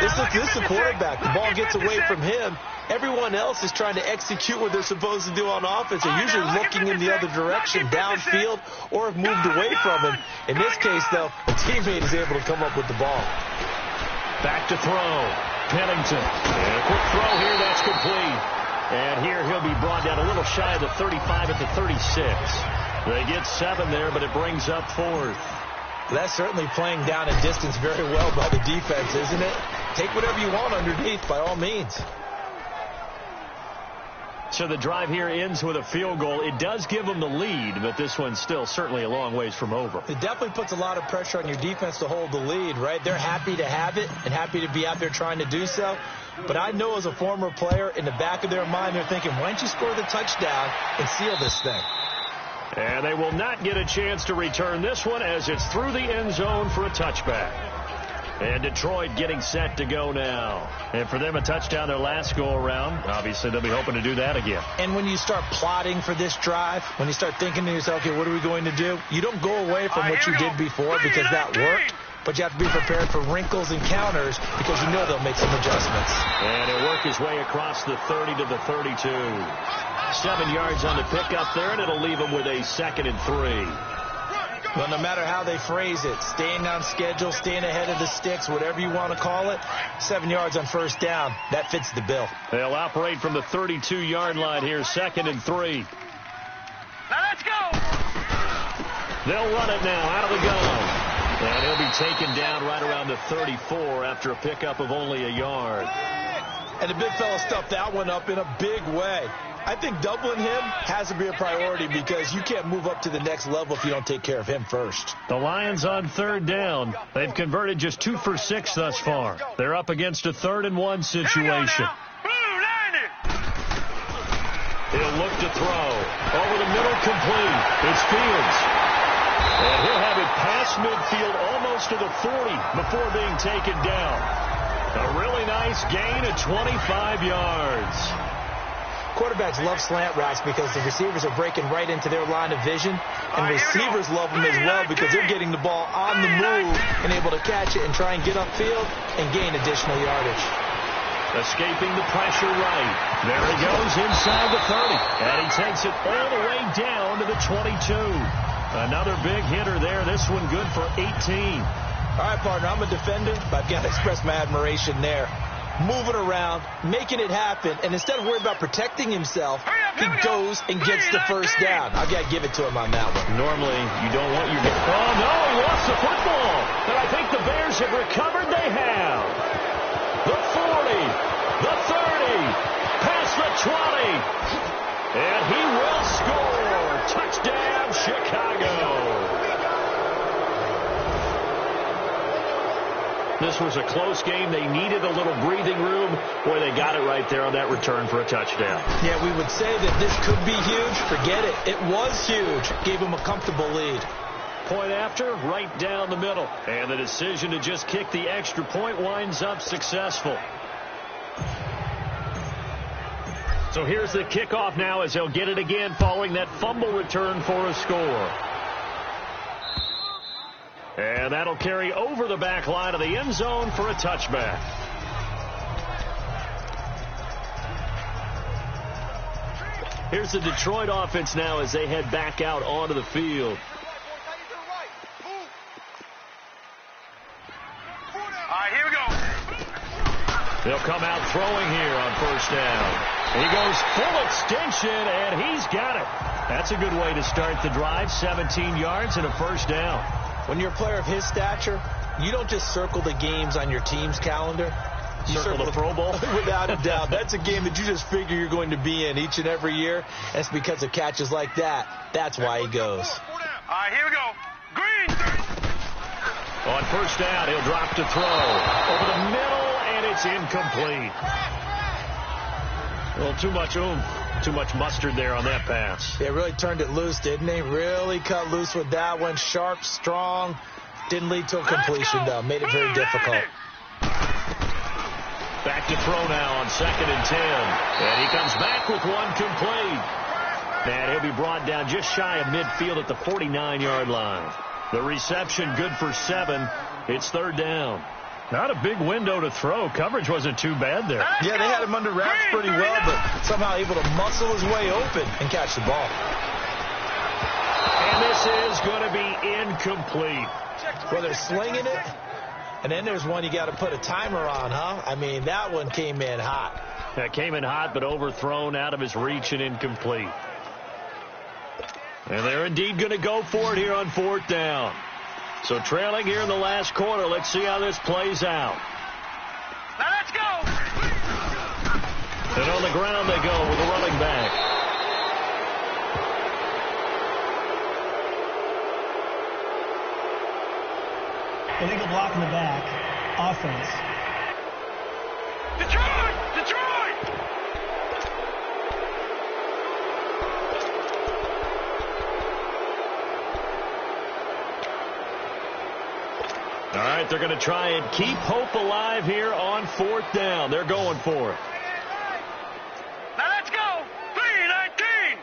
this is the quarterback. The ball gets away from him. Everyone else is trying to execute what they're supposed to do on offense. They're usually looking in the other direction, downfield, or have moved away from him. In this case, though, a teammate is able to come up with the ball. Back to throw. Pennington. And a quick throw here. That's complete. And here he'll be brought down a little shy of the 35 at the 36. They get 7 there, but it brings up 4th. That's certainly playing down a distance very well by the defense, isn't it? Take whatever you want underneath, by all means. So the drive here ends with a field goal. It does give them the lead, but this one's still certainly a long ways from over. It definitely puts a lot of pressure on your defense to hold the lead, right? They're happy to have it and happy to be out there trying to do so. But I know as a former player, in the back of their mind, they're thinking, why don't you score the touchdown and seal this thing? And they will not get a chance to return this one as it's through the end zone for a touchback. And Detroit getting set to go now. And for them, a touchdown their last go-around. Obviously, they'll be hoping to do that again. And when you start plotting for this drive, when you start thinking to yourself, okay, what are we going to do? You don't go away from what you did before because that worked. But you have to be prepared for wrinkles and counters because you know they'll make some adjustments. And he'll work his way across the 30 to the 32. 7 yards on the pickup there, and it'll leave him with a 2nd and 3. Well, no matter how they phrase it, staying on schedule, staying ahead of the sticks, whatever you want to call it, 7 yards on first down, that fits the bill. They'll operate from the 32-yard line here, 2nd and 3. Now let's go. They'll run it now out of the gun. And he'll be taken down right around the 34 after a pickup of only a yard. And the big fella stuffed that one up in a big way. I think doubling him has to be a priority because you can't move up to the next level if you don't take care of him first. The Lions on 3rd down. They've converted just 2 for 6 thus far. They're up against a 3rd and 1 situation. He'll look to throw. Over the middle, complete. It's Fields. And he'll have it past midfield almost to the 40 before being taken down. A really nice gain of 25 yards. Quarterbacks love slant routes because the receivers are breaking right into their line of vision, and receivers love them as well because they're getting the ball on the move and able to catch it and try and get upfield and gain additional yardage. Escaping the pressure right. There he goes inside the 30, and he takes it all the way down to the 22. Another big hitter there. This one good for 18. All right, partner, I'm a defender, but I've got to express my admiration there. Moving around, making it happen, and instead of worrying about protecting himself, he goes and gets the first down. I've got to give it to him on that one. Normally, you don't want your... Oh, no, he lost the football. And I think the Bears have recovered. They have. The 40, the 30. And he will score. Touchdown, Chicago. This was a close game. They needed a little breathing room. Boy, they got it right there on that return for a touchdown. Yeah, we would say that this could be huge. Forget it. It was huge. Gave him a comfortable lead. Point after, right down the middle. And the decision to just kick the extra point winds up successful. So here's the kickoff now as they'll get it again following that fumble return for a score. And that'll carry over the back line of the end zone for a touchback. Here's the Detroit offense now as they head back out onto the field. All right, here we go. They'll come out throwing here on first down. He goes full extension, and he's got it. That's a good way to start the drive. 17 yards and a first down. When you're a player of his stature, you don't just circle the games on your team's calendar. You circle the Pro Bowl? Without a doubt. That's a game that you just figure you're going to be in each and every year. And it's because of catches like that. That's why he goes. All right, here we go. Green. On first down, he'll drop to throw. Over the middle, and it's incomplete. A little too much oomph. Too much mustard there on that pass. They really turned it loose, didn't they? Really cut loose with that one. Sharp, strong. Didn't lead to a completion, though. Made it very difficult. Back to throw now on 2nd and 10. And he comes back with one complete. And he'll be brought down just shy of midfield at the 49-yard line. The reception good for 7. It's 3rd down. Not a big window to throw. Coverage wasn't too bad there. Yeah, they had him under wraps pretty well, but somehow able to muscle his way open and catch the ball. And this is going to be incomplete. Well, they're slinging it, and then there's one you got to put a timer on, huh? I mean, that one came in hot. That came in hot, but overthrown out of his reach and incomplete. And they're indeed going to go for it here on 4th down. So trailing here in the last quarter. Let's see how this plays out. Now let's go. And on the ground they go with a running back. Illegal block in the back. Offense. Detroit! All right, they're going to try and keep hope alive here on 4th down. They're going for it. Now let's go. 3-19.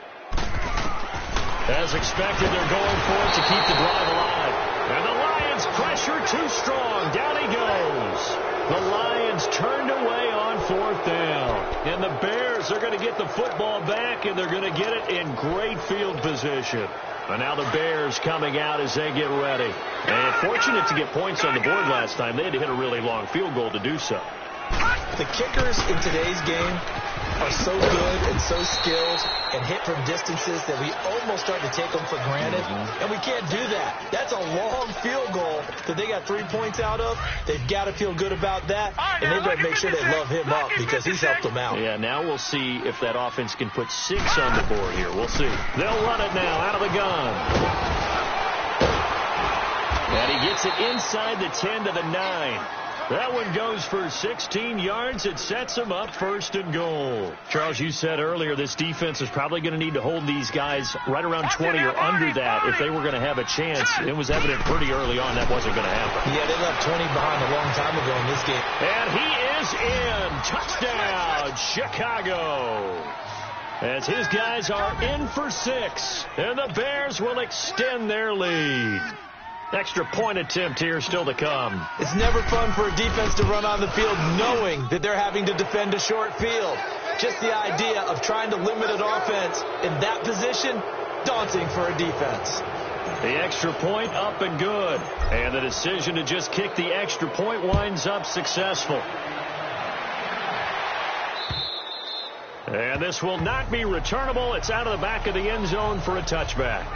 As expected, they're going for it to keep the drive alive. And the Lions pressure too strong. Down he goes. The Lions turned away on 4th down. And the Bears are going to get the football back, and they're going to get it in great field position. And now the Bears coming out as they get ready. And fortunate to get points on the board last time. They had to hit a really long field goal to do so. The kickers in today's game are so good and so skilled and hit from distances that we almost start to take them for granted. And we can't do that. That's a long field goal that they got 3 points out of. They've got to feel good about that. And they've got to make sure they love him up because he's helped them out. Yeah, now we'll see if that offense can put 6 on the board here. We'll see. They'll run it now out of the gun. And he gets it inside the 10 to the 9. That one goes for 16 yards. It sets him up 1st and goal. Charles, you said earlier this defense is probably going to need to hold these guys right around 20 or under that if they were going to have a chance. It was evident pretty early on that wasn't going to happen. Yeah, they left 20 behind a long time ago in this game. And he is in. Touchdown, Chicago. As his guys are in for 6. And the Bears will extend their lead. Extra point attempt here still to come. It's never fun for a defense to run on the field knowing that they're having to defend a short field. Just the idea of trying to limit an offense in that position, daunting for a defense. The extra point up and good. And the decision to just kick the extra point winds up successful. And this will not be returnable. It's out of the back of the end zone for a touchback.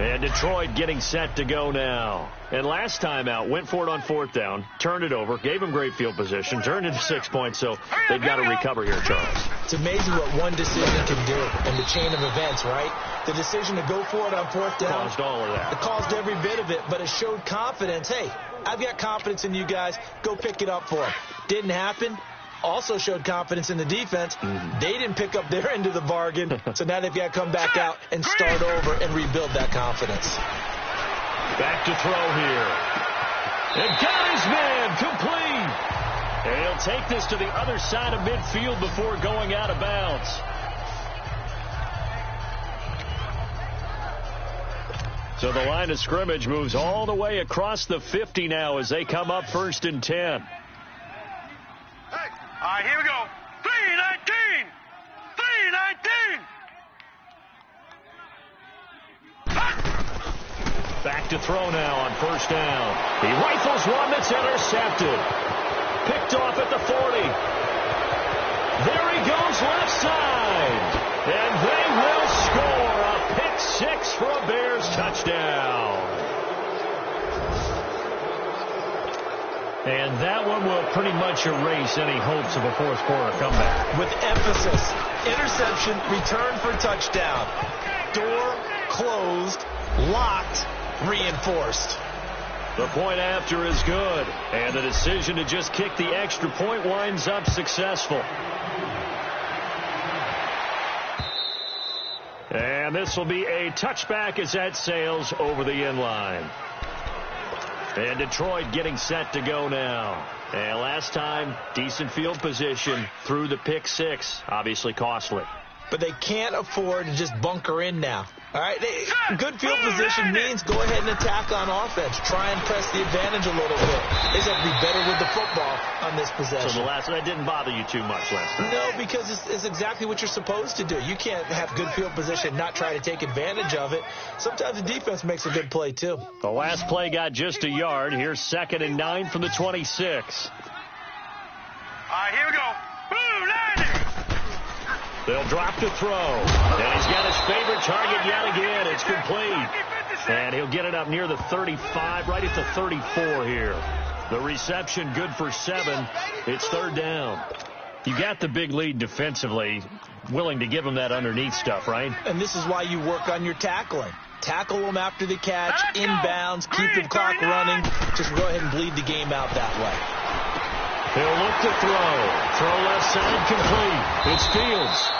And Detroit getting set to go now. And last time out, went for it on 4th down, turned it over, gave them great field position, turned into 6 points, so they've got to recover here, Charles. It's amazing what one decision can do in the chain of events, right? The decision to go for it on 4th down. Caused all of that. It caused every bit of it, but it showed confidence. Hey, I've got confidence in you guys. Go pick it up for them. Didn't happen. Also showed confidence in the defense. They didn't pick up their end of the bargain, so now they've got to come back out and start over and rebuild that confidence. Back to throw here. And got his man complete. And he'll take this to the other side of midfield before going out of bounds. So the line of scrimmage moves all the way across the 50 now as they come up 1st and 10. All right, here we go. 3-19. 3-19. Back to throw now on 1st down. He rifles one that's intercepted. Picked off at the 40. There he goes left side. And they will score a pick 6 for a Bears touchdown. And that one will pretty much erase any hopes of a 4th quarter comeback. With emphasis, interception, return for touchdown. Door closed, locked, reinforced. The point after is good, and the decision to just kick the extra point winds up successful. And this will be a touchback as that sails over the end line. And Detroit getting set to go now. And last time, decent field position through the pick 6. Obviously costly. But they can't afford to just bunker in now. All right, good field position means go ahead and attack on offense. Try and press the advantage a little bit. They just have to be better with the football on this possession. So that didn't bother you too much last time? No, because it's exactly what you're supposed to do. You can't have good field position and not try to take advantage of it. Sometimes the defense makes a good play, too. The last play got just a yard. Here's 2nd and 9 from the 26. All right, here we go. Boom, 90. They'll drop to throw. And he's got his favorite target yet again. It's complete. And he'll get it up near the 35, right at the 34 here. The reception good for 7. It's 3rd down. You got the big lead defensively, willing to give them that underneath stuff, right? And this is why you work on your tackling. Tackle them after the catch, inbounds, keep the clock running. Just go ahead and bleed the game out that way. He'll look to throw. Throw left side complete. It's Fields.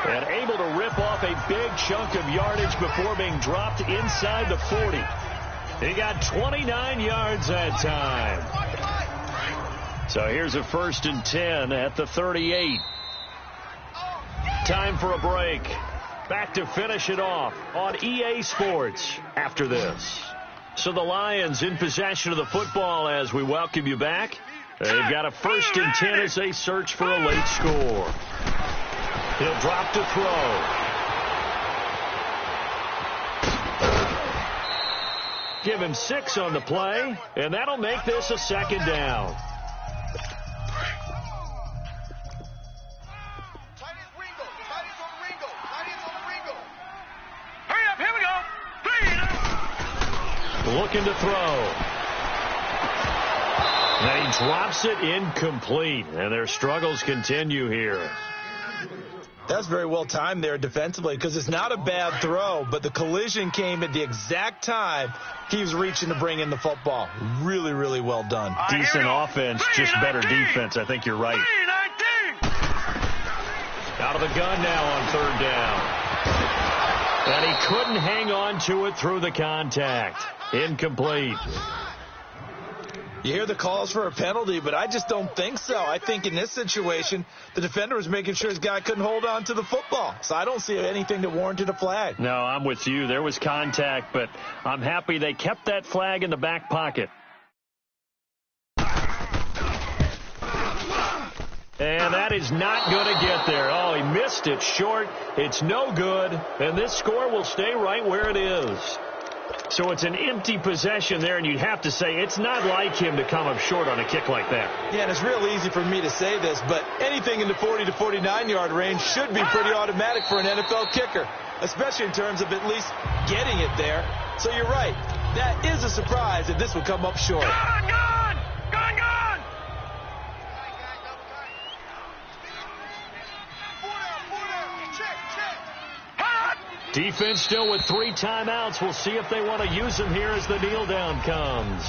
And able to rip off a big chunk of yardage before being dropped inside the 40. He got 29 yards that time. So here's a 1st and 10 at the 38. Time for a break. Back to finish it off on EA Sports after this. So the Lions in possession of the football as we welcome you back. They've got a 1st and 10 as they search for a late score. He'll drop to throw. Give him 6 on the play, and that'll make this a 2nd down. Hurry up, here we go. Looking to throw. And he drops it incomplete, and their struggles continue here. That's very well timed there defensively because it's not a bad throw, but the collision came at the exact time he was reaching to bring in the football. Really, really well done. Decent offense, just better defense. I think you're right. Out of the gun now on 3rd down. And he couldn't hang on to it through the contact. Incomplete. You hear the calls for a penalty, but I just don't think so. I think in this situation, the defender was making sure his guy couldn't hold on to the football. So I don't see anything that warranted a flag. No, I'm with you. There was contact, but I'm happy they kept that flag in the back pocket. And that is not going to get there. Oh, he missed it short. It's no good. And this score will stay right where it is. So it's an empty possession there, and you'd have to say it's not like him to come up short on a kick like that. Yeah, and it's real easy for me to say this, but anything in the 40 to 49-yard range should be pretty automatic for an NFL kicker. especially in terms of at least getting it there. So you're right. That is a surprise that this would come up short. Gone! Gone! Gone! Gone! Hot! Defense still with 3 timeouts. We'll see if they want to use them here as the kneel down comes.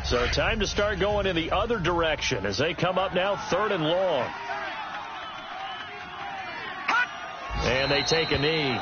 So time to start going in the other direction as they come up now 3rd and long. And they take a knee.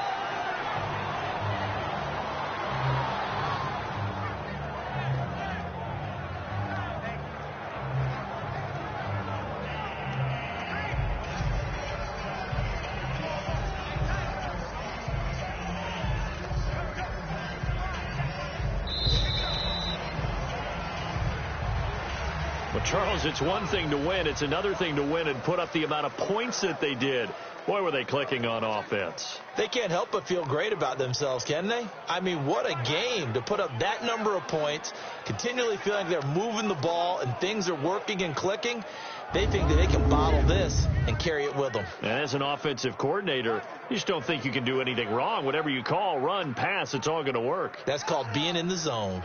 Well, Charles, it's one thing to win. It's another thing to win and put up the amount of points that they did. Boy, were they clicking on offense. They can't help but feel great about themselves, can they? I mean, what a game to put up that number of points, continually feeling like they're moving the ball and things are working and clicking. They think that they can bottle this and carry it with them. And as an offensive coordinator, you just don't think you can do anything wrong. Whatever you call, run, pass, it's all going to work. That's called being in the zone.